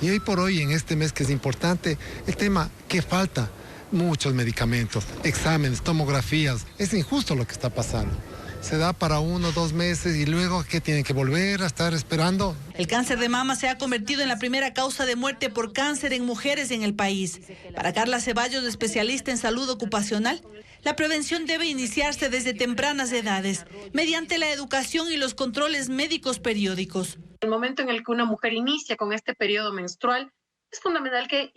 Y hoy por hoy, en este mes que es importante, el tema que falta, muchos medicamentos, exámenes, tomografías. Es injusto lo que está pasando. Se da para 1 o 2 meses y luego que tienen que volver a estar esperando. El cáncer de mama se ha convertido en la primera causa de muerte por cáncer en mujeres en el país. Para Carla Ceballos, especialista en salud ocupacional, la prevención debe iniciarse desde tempranas edades, mediante la educación y los controles médicos periódicos. El momento en el que una mujer inicia con este periodo menstrual, es fundamental que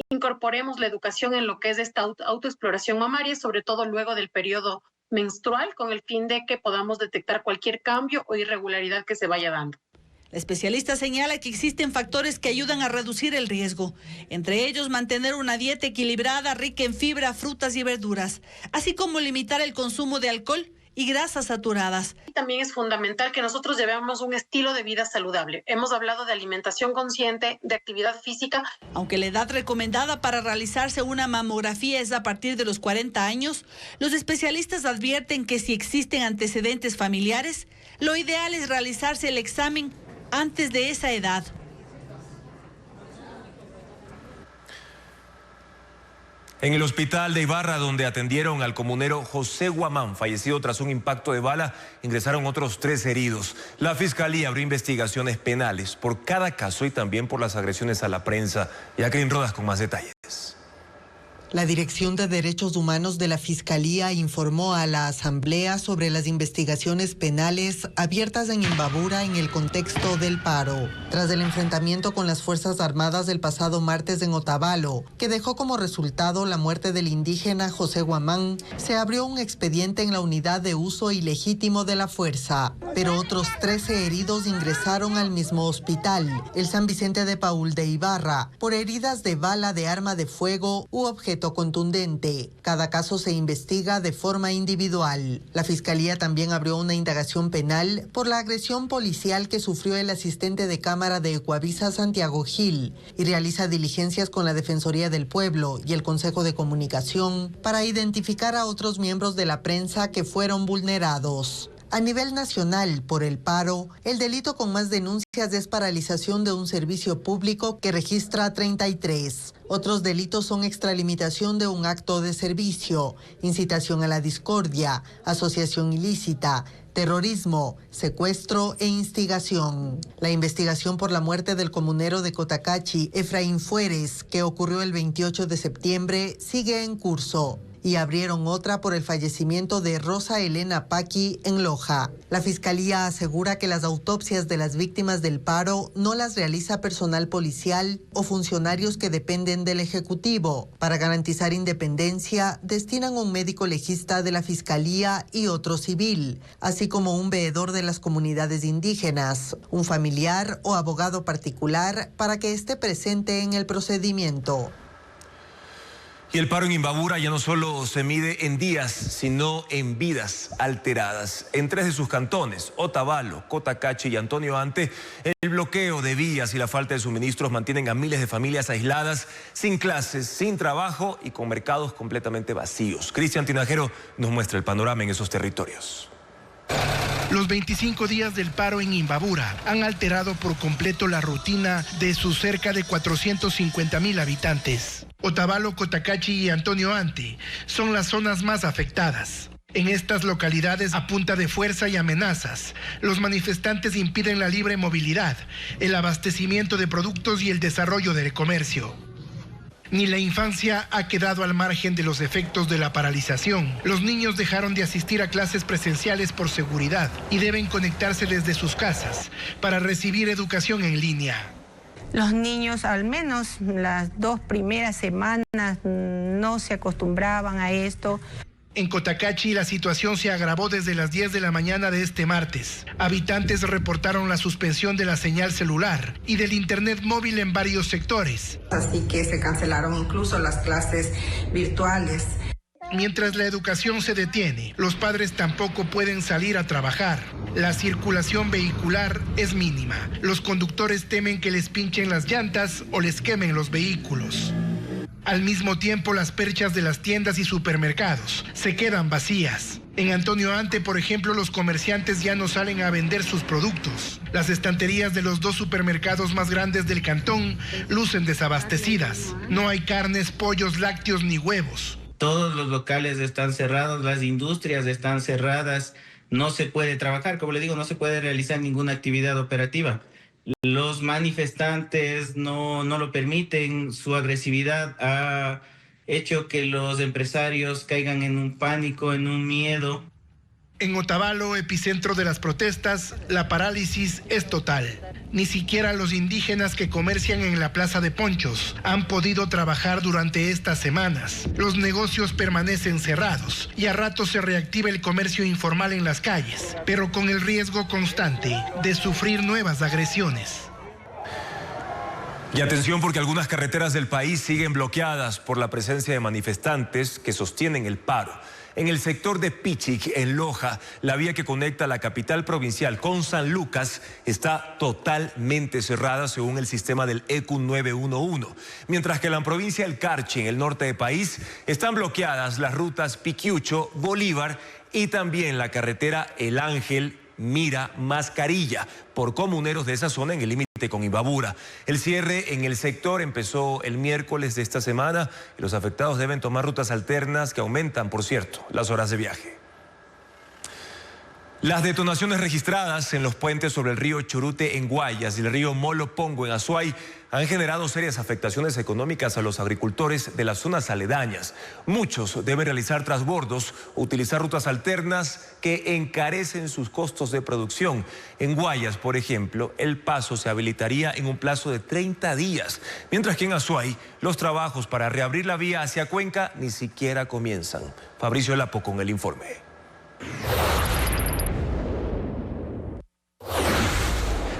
incorporemos la educación en lo que es esta autoexploración mamaria, sobre todo luego del periodo menstrual, con el fin de que podamos detectar cualquier cambio o irregularidad que se vaya dando. La especialista señala que existen factores que ayudan a reducir el riesgo, entre ellos mantener una dieta equilibrada, rica en fibra, frutas y verduras, así como limitar el consumo de alcohol y grasas saturadas. También es fundamental que nosotros llevemos un estilo de vida saludable. Hemos hablado de alimentación consciente, de actividad física. Aunque la edad recomendada para realizarse una mamografía es a partir de los 40 años, los especialistas advierten que si existen antecedentes familiares, lo ideal es realizarse el examen antes de esa edad. En el hospital de Ibarra, donde atendieron al comunero José Guamán, fallecido tras un impacto de bala, ingresaron otros 3 heridos. La Fiscalía abrió investigaciones penales por cada caso y también por las agresiones a la prensa. Jacqueline Rodas con más detalles. La Dirección de Derechos Humanos de la Fiscalía informó a la Asamblea sobre las investigaciones penales abiertas en Imbabura en el contexto del paro. Tras el enfrentamiento con las Fuerzas Armadas del pasado martes en Otavalo, que dejó como resultado la muerte del indígena José Guamán, se abrió un expediente en la Unidad de Uso Ilegítimo de la Fuerza. Pero otros 13 heridos ingresaron al mismo hospital, el San Vicente de Paúl de Ibarra, por heridas de bala de arma de fuego u objeto contundente. Cada caso se investiga de forma individual. La Fiscalía también abrió una indagación penal por la agresión policial que sufrió el asistente de Cámara de Ecuavisa, Santiago Gil, y realiza diligencias con la Defensoría del Pueblo y el Consejo de Comunicación para identificar a otros miembros de la prensa que fueron vulnerados. A nivel nacional, por el paro, el delito con más denuncias es paralización de un servicio público que registra 33. Otros delitos son extralimitación de un acto de servicio, incitación a la discordia, asociación ilícita, terrorismo, secuestro e instigación. La investigación por la muerte del comunero de Cotacachi, Efraín Fueres, que ocurrió el 28 de septiembre, sigue en curso. Y abrieron otra por el fallecimiento de Rosa Elena Paqui en Loja. La Fiscalía asegura que las autopsias de las víctimas del paro no las realiza personal policial o funcionarios que dependen del Ejecutivo. Para garantizar independencia, destinan un médico legista de la Fiscalía y otro civil, así como un veedor de las comunidades indígenas, un familiar o abogado particular para que esté presente en el procedimiento. Y el paro en Imbabura ya no solo se mide en días, sino en vidas alteradas. En 3 de sus cantones, Otavalo, Cotacachi y Antonio Ante, el bloqueo de vías y la falta de suministros mantienen a miles de familias aisladas, sin clases, sin trabajo y con mercados completamente vacíos. Cristian Tinajero nos muestra el panorama en esos territorios. Los 25 días del paro en Imbabura han alterado por completo la rutina de sus cerca de 450,000 habitantes. Otavalo, Cotacachi y Antonio Ante son las zonas más afectadas. En estas localidades, a punta de fuerza y amenazas, los manifestantes impiden la libre movilidad, el abastecimiento de productos y el desarrollo del comercio. Ni la infancia ha quedado al margen de los efectos de la paralización. Los niños dejaron de asistir a clases presenciales por seguridad y deben conectarse desde sus casas para recibir educación en línea. Los niños, al menos las 2 primeras semanas, no se acostumbraban a esto. En Cotacachi la situación se agravó desde las 10 de la mañana de este martes. Habitantes reportaron la suspensión de la señal celular y del internet móvil en varios sectores. Así que se cancelaron incluso las clases virtuales. mientras la educación se detiene, los padres tampoco pueden salir a trabajar. La circulación vehicular es mínima. Los conductores temen que les pinchen las llantas o les quemen los vehículos. Al mismo tiempo, las perchas de las tiendas y supermercados se quedan vacías. En Antonio Ante, por ejemplo, los comerciantes ya no salen a vender sus productos. Las estanterías de los 2 supermercados más grandes del cantón lucen desabastecidas. No hay carnes, pollos, lácteos ni huevos. Todos los locales están cerrados, las industrias están cerradas, no se puede trabajar, como le digo, no se puede realizar ninguna actividad operativa. Los manifestantes no lo permiten, su agresividad ha hecho que los empresarios caigan en un pánico, en un miedo. En Otavalo, epicentro de las protestas, la parálisis es total. Ni siquiera los indígenas que comercian en la Plaza de Ponchos han podido trabajar durante estas semanas. Los negocios permanecen cerrados y a ratos se reactiva el comercio informal en las calles, pero con el riesgo constante de sufrir nuevas agresiones. Y atención porque algunas carreteras del país siguen bloqueadas por la presencia de manifestantes que sostienen el paro. En el sector de Pichic, en Loja, la vía que conecta la capital provincial con San Lucas está totalmente cerrada según el sistema del ECU 911. Mientras que en la provincia del Carchi, en el norte del país, están bloqueadas las rutas Piquiucho, Bolívar y también la carretera El Ángel, Mira, Mascarilla, por comuneros de esa zona en el límite con Imbabura. El cierre en el sector empezó el miércoles de esta semana y los afectados deben tomar rutas alternas que aumentan, por cierto, las horas de viaje. Las detonaciones registradas en los puentes sobre el río Churute en Guayas y el río Molopongo en Azuay han generado serias afectaciones económicas a los agricultores de las zonas aledañas. Muchos deben realizar transbordos o utilizar rutas alternas que encarecen sus costos de producción. En Guayas, por ejemplo, el paso se habilitaría en un plazo de 30 días, mientras que en Azuay los trabajos para reabrir la vía hacia Cuenca ni siquiera comienzan. Fabricio Lapo con el informe.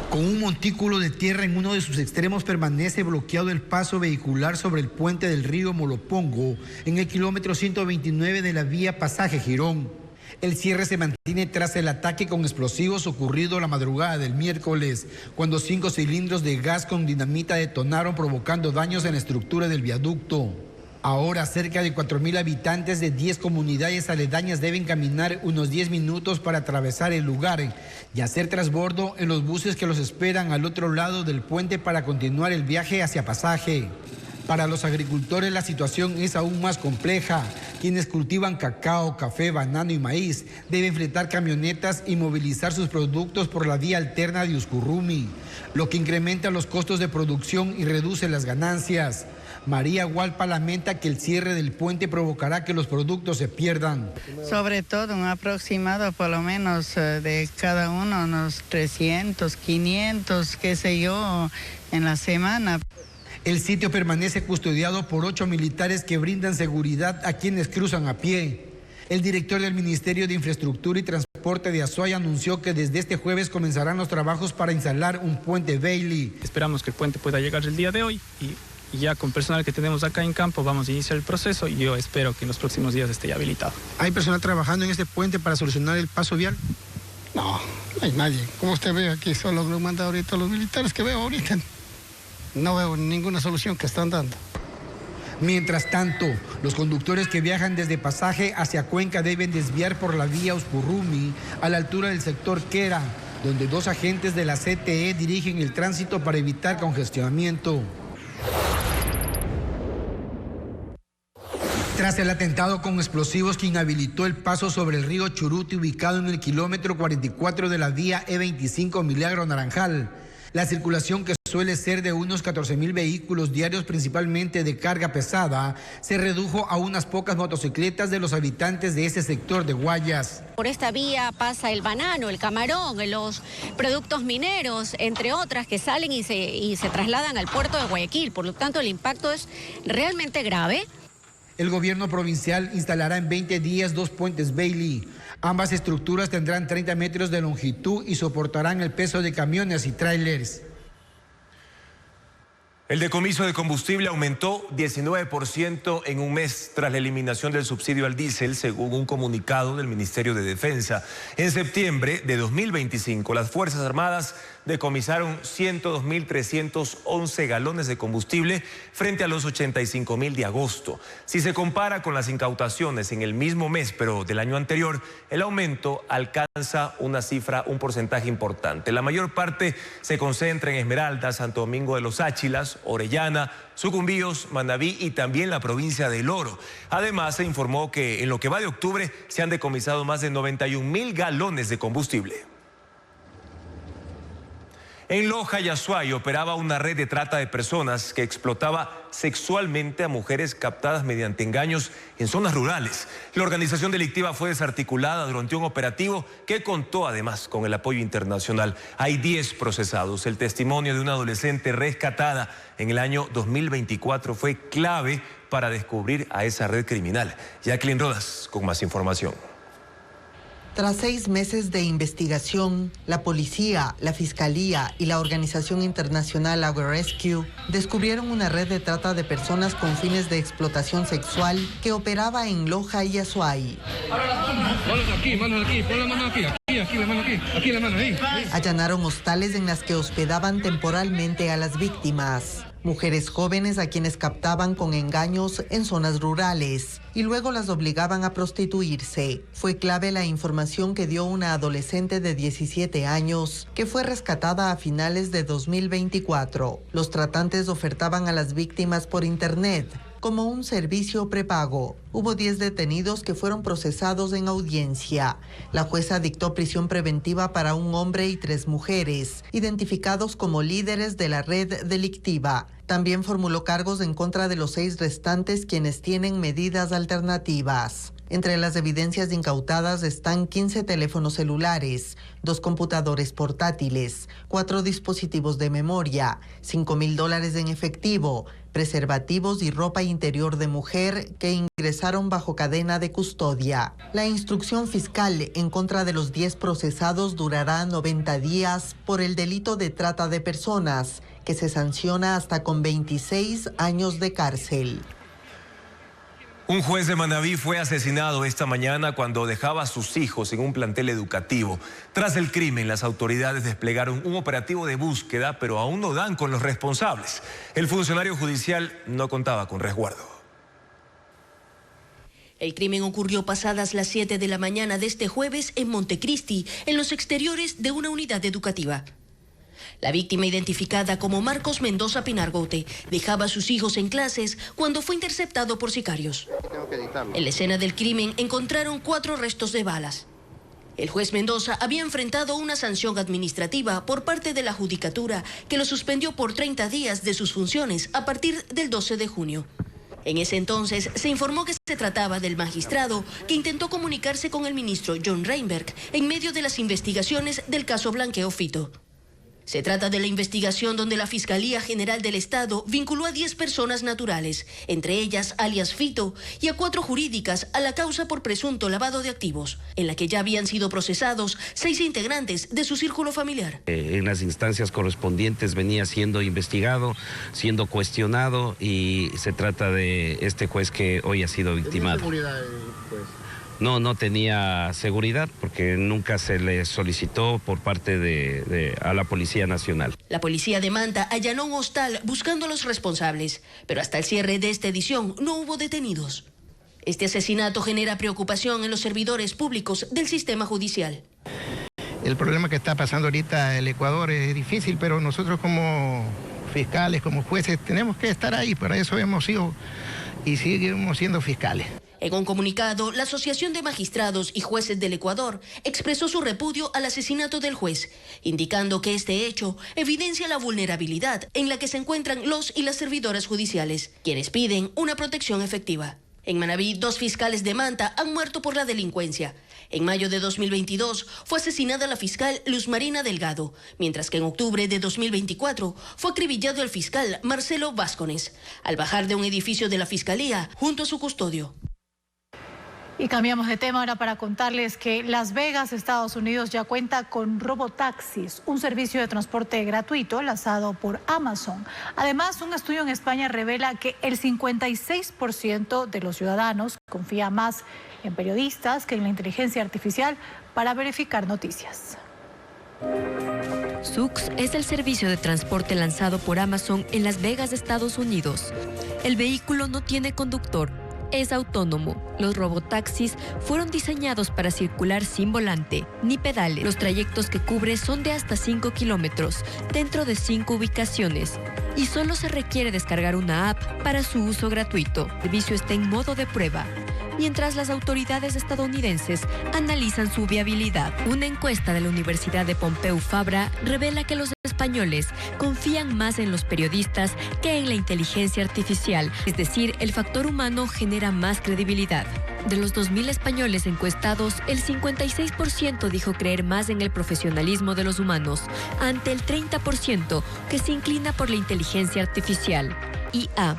Con un montículo de tierra en uno de sus extremos permanece bloqueado el paso vehicular sobre el puente del río Molopongo en el kilómetro 129 de la vía Pasaje Girón. El cierre se mantiene tras el ataque con explosivos ocurrido la madrugada del miércoles, cuando 5 cilindros de gas con dinamita detonaron provocando daños en la estructura del viaducto. Ahora cerca de 4.000 habitantes de 10 comunidades aledañas deben caminar unos 10 minutos para atravesar el lugar y hacer transbordo en los buses que los esperan al otro lado del puente para continuar el viaje hacia Pasaje. Para los agricultores la situación es aún más compleja. Quienes cultivan cacao, café, banano y maíz deben fletar camionetas y movilizar sus productos por la vía alterna de Uscurrumi, lo que incrementa los costos de producción y reduce las ganancias. María Hualpa lamenta que el cierre del puente provocará que los productos se pierdan. Sobre todo un aproximado por lo menos de cada uno unos 300, 500, qué sé yo, en la semana. El sitio permanece custodiado por 8 militares que brindan seguridad a quienes cruzan a pie. El director del Ministerio de Infraestructura y Transporte de Azuay anunció que desde este jueves comenzarán los trabajos para instalar un puente Bailey. Esperamos que el puente pueda llegar el día de hoy y ya con personal que tenemos acá en campo vamos a iniciar el proceso y yo espero que en los próximos días esté ya habilitado. ¿Hay personal trabajando en este puente para solucionar el paso vial? No, no hay nadie. Como usted ve aquí, solo lo manda ahorita los militares que veo ahorita. No veo ninguna solución que están dando. Mientras tanto, los conductores que viajan desde Pasaje hacia Cuenca deben desviar por la vía Uscurrumi a la altura del sector Quera, donde 2 agentes de la CTE dirigen el tránsito para evitar congestionamiento. Tras el atentado con explosivos que inhabilitó el paso sobre el río Churute ubicado en el kilómetro 44 de la vía E25 Milagro Naranjal, la circulación que suele ser de unos 14.000 vehículos diarios, principalmente de carga pesada, se redujo a unas pocas motocicletas de los habitantes de ese sector de Guayas. Por esta vía pasa el banano, el camarón, los productos mineros, entre otras, que salen y se trasladan al puerto de Guayaquil. Por lo tanto, el impacto es realmente grave. El gobierno provincial instalará en 20 días 2 puentes Bailey. Ambas estructuras tendrán 30 metros de longitud y soportarán el peso de camiones y tráilers. El decomiso de combustible aumentó 19% en un mes tras la eliminación del subsidio al diésel, según un comunicado del Ministerio de Defensa. En septiembre de 2025, las Fuerzas Armadas decomisaron 102.311 galones de combustible frente a los 85.000 de agosto. Si se compara con las incautaciones en el mismo mes, pero del año anterior, el aumento alcanza un porcentaje importante. La mayor parte se concentra en Esmeraldas, Santo Domingo de los Áchilas, Orellana, Sucumbíos, Manabí y también la provincia del Oro. Además, se informó que en lo que va de octubre se han decomisado más de 91.000 galones de combustible. En Loja y Azuay operaba una red de trata de personas que explotaba sexualmente a mujeres captadas mediante engaños en zonas rurales. La organización delictiva fue desarticulada durante un operativo que contó además con el apoyo internacional. Hay 10 procesados. El testimonio de una adolescente rescatada en el año 2024 fue clave para descubrir a esa red criminal. Jacqueline Rodas con más información. Tras 6 meses de investigación, la policía, la fiscalía y la organización internacional Our Rescue descubrieron una red de trata de personas con fines de explotación sexual que operaba en Loja y Azuay. Manos aquí, pon la mano aquí, la mano aquí, la mano ahí. Allanaron hostales en las que hospedaban temporalmente a las víctimas. Mujeres jóvenes a quienes captaban con engaños en zonas rurales y luego las obligaban a prostituirse. Fue clave la información que dio una adolescente de 17 años que fue rescatada a finales de 2024. Los tratantes ofertaban a las víctimas por internet como un servicio prepago. Hubo 10 detenidos que fueron procesados en audiencia. La jueza dictó prisión preventiva para un hombre y 3 mujeres, identificados como líderes de la red delictiva. También formuló cargos en contra de los 6 restantes, quienes tienen medidas alternativas. Entre las evidencias incautadas están 15 teléfonos celulares, 2 computadores portátiles, 4 dispositivos de memoria, $5.000 en efectivo, preservativos y ropa interior de mujer que ingresaron bajo cadena de custodia. La instrucción fiscal en contra de los 10 procesados durará 90 días por el delito de trata de personas, que se sanciona hasta con 26 años de cárcel. Un juez de Manabí fue asesinado esta mañana cuando dejaba a sus hijos en un plantel educativo. Tras el crimen, las autoridades desplegaron un operativo de búsqueda, pero aún no dan con los responsables. El funcionario judicial no contaba con resguardo. El crimen ocurrió pasadas las 7 de la mañana de este jueves en Montecristi, en los exteriores de una unidad educativa. La víctima, identificada como Marcos Mendoza Pinargote, dejaba a sus hijos en clases cuando fue interceptado por sicarios. En la escena del crimen encontraron 4 restos de balas. El juez Mendoza había enfrentado una sanción administrativa por parte de la Judicatura que lo suspendió por 30 días de sus funciones a partir del 12 de junio. En ese entonces se informó que se trataba del magistrado que intentó comunicarse con el ministro John Reinberg en medio de las investigaciones del caso Blanqueo Fito. Se trata de la investigación donde la Fiscalía General del Estado vinculó a 10 personas naturales, entre ellas alias Fito, y a 4 jurídicas a la causa por presunto lavado de activos, en la que ya habían sido procesados 6 integrantes de su círculo familiar. En las instancias correspondientes venía siendo investigado, siendo cuestionado, y se trata de este juez que hoy ha sido victimado. No tenía seguridad porque nunca se le solicitó por parte a la Policía Nacional. La policía de Manta allanó un hostal buscando a los responsables, pero hasta el cierre de esta edición no hubo detenidos. Este asesinato genera preocupación en los servidores públicos del sistema judicial. El problema que está pasando ahorita el Ecuador es difícil, pero nosotros como fiscales, como jueces, tenemos que estar ahí. Para eso hemos sido y seguimos siendo fiscales. En un comunicado, la Asociación de Magistrados y Jueces del Ecuador expresó su repudio al asesinato del juez, indicando que este hecho evidencia la vulnerabilidad en la que se encuentran los y las servidoras judiciales, quienes piden una protección efectiva. En Manabí, 2 fiscales de Manta han muerto por la delincuencia. En mayo de 2022 fue asesinada la fiscal Luz Marina Delgado, mientras que en octubre de 2024 fue acribillado el fiscal Marcelo Vázquez al bajar de un edificio de la Fiscalía junto a su custodio. Y cambiamos de tema ahora para contarles que Las Vegas, Estados Unidos, ya cuenta con robotaxis, un servicio de transporte gratuito lanzado por Amazon. Además, un estudio en España revela que el 56% de los ciudadanos confía más en periodistas que en la inteligencia artificial para verificar noticias. Zoox es el servicio de transporte lanzado por Amazon en Las Vegas, Estados Unidos. El vehículo no tiene conductor. Es autónomo. Los robotaxis fueron diseñados para circular sin volante ni pedales. Los trayectos que cubre son de hasta 5 kilómetros, dentro de 5 ubicaciones. Y solo se requiere descargar una app para su uso gratuito. El servicio está en modo de prueba, mientras las autoridades estadounidenses analizan su viabilidad. Una encuesta de la Universidad de Pompeu Fabra revela que los españoles confían más en los periodistas que en la inteligencia artificial, es decir, el factor humano genera más credibilidad. De los 2.000 españoles encuestados, el 56% dijo creer más en el profesionalismo de los humanos, ante el 30% que se inclina por la inteligencia artificial, IA.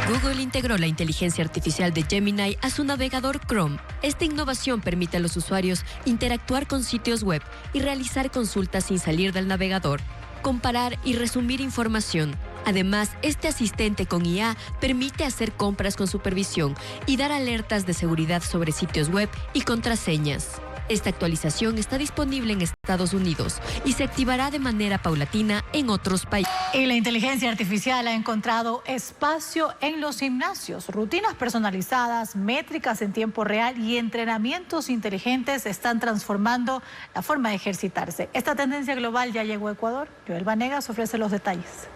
Google integró la inteligencia artificial de Gemini a su navegador Chrome. Esta innovación permite a los usuarios interactuar con sitios web y realizar consultas sin salir del navegador, comparar y resumir información. Además, este asistente con IA permite hacer compras con supervisión y dar alertas de seguridad sobre sitios web y contraseñas. Esta actualización está disponible en Estados Unidos y se activará de manera paulatina en otros países. Y la inteligencia artificial ha encontrado espacio en los gimnasios. Rutinas personalizadas, métricas en tiempo real y entrenamientos inteligentes están transformando la forma de ejercitarse. Esta tendencia global ya llegó a Ecuador. Joel Vanegas ofrece los detalles.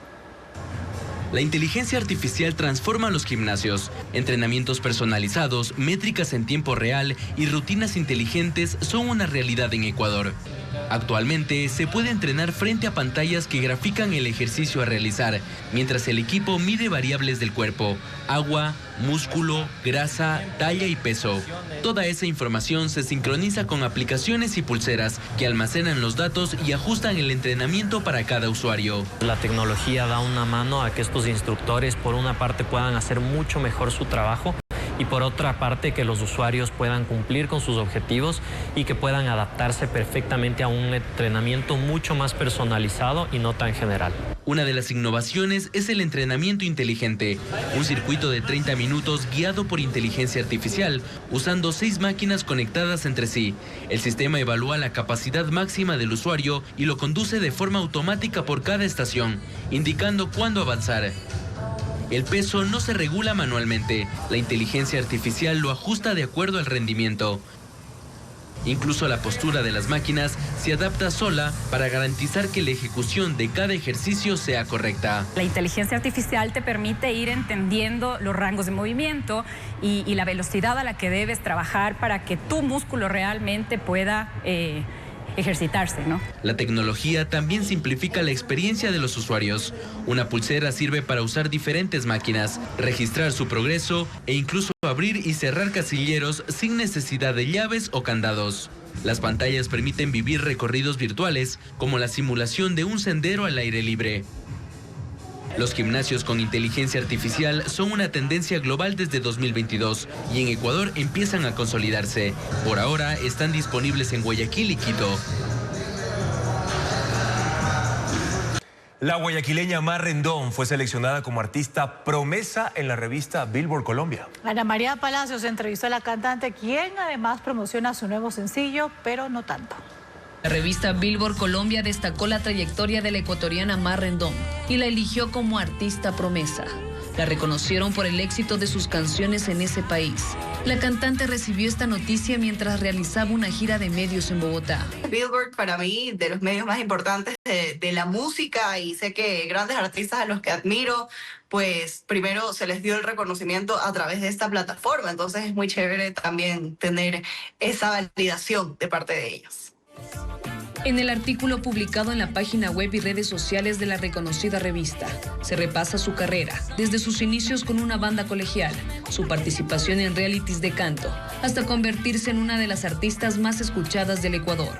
La inteligencia artificial transforma los gimnasios. Entrenamientos personalizados, métricas en tiempo real y rutinas inteligentes son una realidad en Ecuador. Actualmente se puede entrenar frente a pantallas que grafican el ejercicio a realizar, mientras el equipo mide variables del cuerpo: agua, músculo, grasa, talla y peso. Toda esa información se sincroniza con aplicaciones y pulseras que almacenan los datos y ajustan el entrenamiento para cada usuario. La tecnología da una mano a que estos instructores, por una parte, puedan hacer mucho mejor su trabajo, y por otra parte que los usuarios puedan cumplir con sus objetivos y que puedan adaptarse perfectamente a un entrenamiento mucho más personalizado y no tan general. Una de las innovaciones es el entrenamiento inteligente, un circuito de 30 minutos guiado por inteligencia artificial, usando 6 máquinas conectadas entre sí. El sistema evalúa la capacidad máxima del usuario y lo conduce de forma automática por cada estación, indicando cuándo avanzar. El peso no se regula manualmente, la inteligencia artificial lo ajusta de acuerdo al rendimiento. Incluso la postura de las máquinas se adapta sola para garantizar que la ejecución de cada ejercicio sea correcta. La inteligencia artificial te permite ir entendiendo los rangos de movimiento y la velocidad a la que debes trabajar para que tu músculo realmente pueda ejercitarse, ¿no? La tecnología también simplifica la experiencia de los usuarios. Una pulsera sirve para usar diferentes máquinas, registrar su progreso e incluso abrir y cerrar casilleros sin necesidad de llaves o candados. Las pantallas permiten vivir recorridos virtuales, como la simulación de un sendero al aire libre. Los gimnasios con inteligencia artificial son una tendencia global desde 2022 y en Ecuador empiezan a consolidarse. Por ahora están disponibles en Guayaquil y Quito. La guayaquileña Mar Rendón fue seleccionada como artista promesa en la revista Billboard Colombia. Ana María Palacios entrevistó a la cantante, quien además promociona su nuevo sencillo, pero no tanto. La revista Billboard Colombia destacó la trayectoria de la ecuatoriana Mar Rendón y la eligió como artista promesa. La reconocieron por el éxito de sus canciones en ese país. La cantante recibió esta noticia mientras realizaba una gira de medios en Bogotá. Billboard, para mí, de los medios más importantes de la música, y sé que grandes artistas a los que admiro, pues primero se les dio el reconocimiento a través de esta plataforma. Entonces es muy chévere también tener esa validación de parte de ellos. En el artículo publicado en la página web y redes sociales de la reconocida revista, se repasa su carrera, desde sus inicios con una banda colegial, su participación en realities de canto, hasta convertirse en una de las artistas más escuchadas del Ecuador.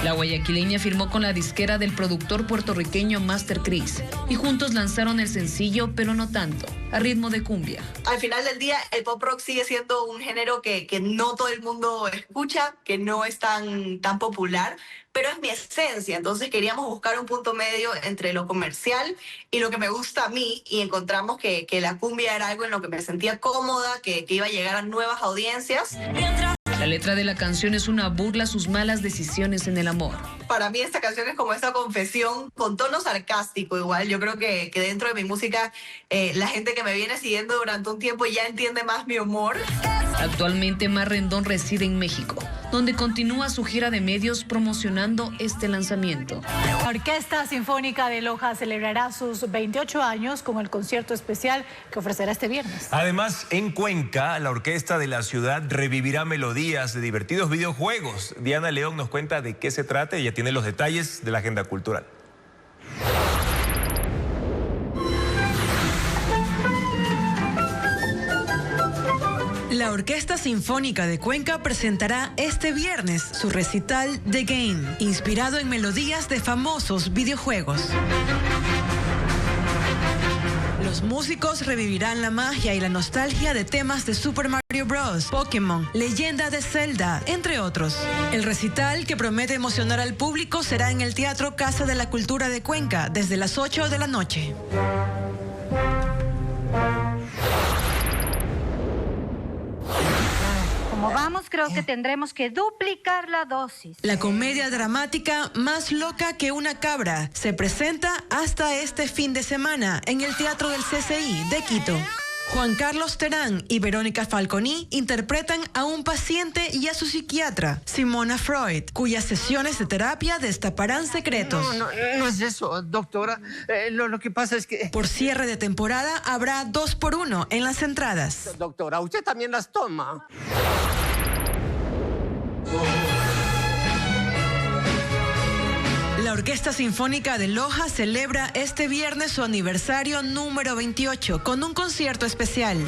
La guayaquileña firmó con la disquera del productor puertorriqueño Master Chris y juntos lanzaron el sencillo Pero No Tanto. a ritmo de cumbia. Al final del día, el pop rock sigue siendo un género que no todo el mundo escucha, que no es tan popular, pero es mi esencia. Entonces queríamos buscar un punto medio entre lo comercial y lo que me gusta a mí, y encontramos que la cumbia era algo en lo que me sentía cómoda, que iba a llegar a nuevas audiencias. La letra de la canción es una burla a sus malas decisiones en el amor. Para mí esta canción es como esta confesión con tono sarcástico igual. Yo creo que dentro de mi música la gente que me viene siguiendo durante un tiempo ya entiende más mi humor. Actualmente Mar Rendón reside en México, donde continúa su gira de medios promocionando este lanzamiento. La Orquesta Sinfónica de Loja celebrará sus 28 años con el concierto especial que ofrecerá este viernes. Además, en Cuenca, la orquesta de la ciudad revivirá melodías de divertidos videojuegos. Diana León nos cuenta de qué se trata y ya tiene los detalles de la agenda cultural. La Orquesta Sinfónica de Cuenca presentará este viernes su recital The Game, inspirado en melodías de famosos videojuegos. Los músicos revivirán la magia y la nostalgia de temas de Super Mario Bros., Pokémon, Leyenda de Zelda, entre otros. El recital, que promete emocionar al público, será en el Teatro Casa de la Cultura de Cuenca desde las 8 de la noche. Como vamos, creo que tendremos que duplicar la dosis. La comedia dramática Más loca que una cabra se presenta hasta este fin de semana en el Teatro del CCI de Quito. Juan Carlos Terán y Verónica Falconi interpretan a un paciente y a su psiquiatra, Simona Freud, cuyas sesiones de terapia destaparán secretos. No es eso, doctora. Lo que pasa es que... Por cierre de temporada habrá 2x1 en las entradas. Doctora, usted también las toma. La Orquesta Sinfónica de Loja celebra este viernes su aniversario número 28 con un concierto especial.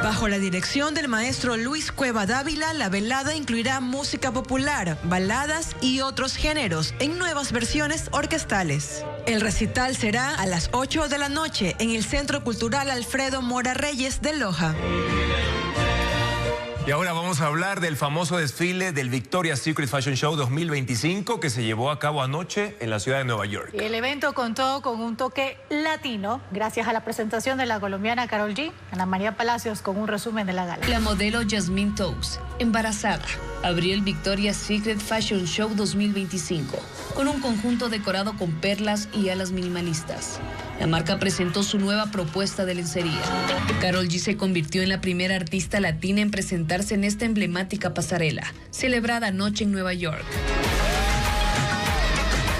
Bajo la dirección del maestro Luis Cueva Dávila, la velada incluirá música popular, baladas y otros géneros en nuevas versiones orquestales. El recital será a las 8 de la noche en el Centro Cultural Alfredo Mora Reyes de Loja. Y ahora vamos a hablar del famoso desfile del Victoria's Secret Fashion Show 2025 que se llevó a cabo anoche en la ciudad de Nueva York. Y el evento contó con un toque latino gracias a la presentación de la colombiana Karol G. Ana María Palacios con un resumen de la gala. La modelo Jasmine Toews, embarazada, abrió el Victoria's Secret Fashion Show 2025 con un conjunto decorado con perlas y alas minimalistas. La marca presentó su nueva propuesta de lencería. Karol G se convirtió en la primera artista latina en presentarse en esta emblemática pasarela, celebrada anoche en Nueva York.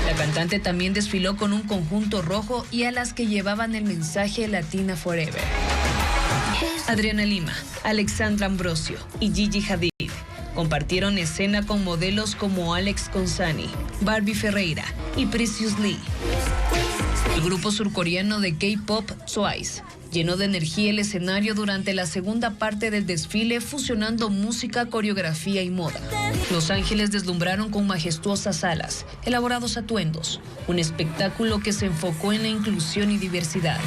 La cantante también desfiló con un conjunto rojo y alas que llevaban el mensaje Latina Forever. Adriana Lima, Alexandra Ambrosio y Gigi Hadid compartieron escena con modelos como Alex Consani, Barbie Ferreira y Precious Lee. El grupo surcoreano de K-pop Twice llenó de energía el escenario durante la segunda parte del desfile, fusionando música, coreografía y moda. Los Ángeles deslumbraron con majestuosas alas, elaborados atuendos, un espectáculo que se enfocó en la inclusión y diversidad.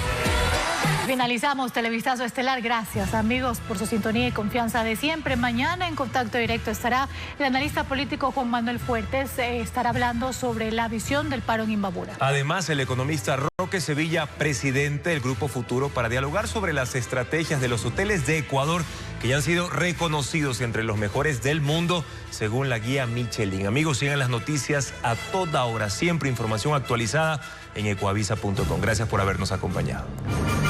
Finalizamos Televistazo Estelar. Gracias, amigos, por su sintonía y confianza de siempre. Mañana en Contacto Directo estará el analista político Juan Manuel Fuertes. Estará hablando sobre la visión del paro en Imbabura. Además, el economista Roque Sevilla, presidente del Grupo Futuro, para dialogar sobre las estrategias de los hoteles de Ecuador que ya han sido reconocidos entre los mejores del mundo, según la guía Michelin. Amigos, sigan las noticias a toda hora. Siempre información actualizada en ecuavisa.com. Gracias por habernos acompañado.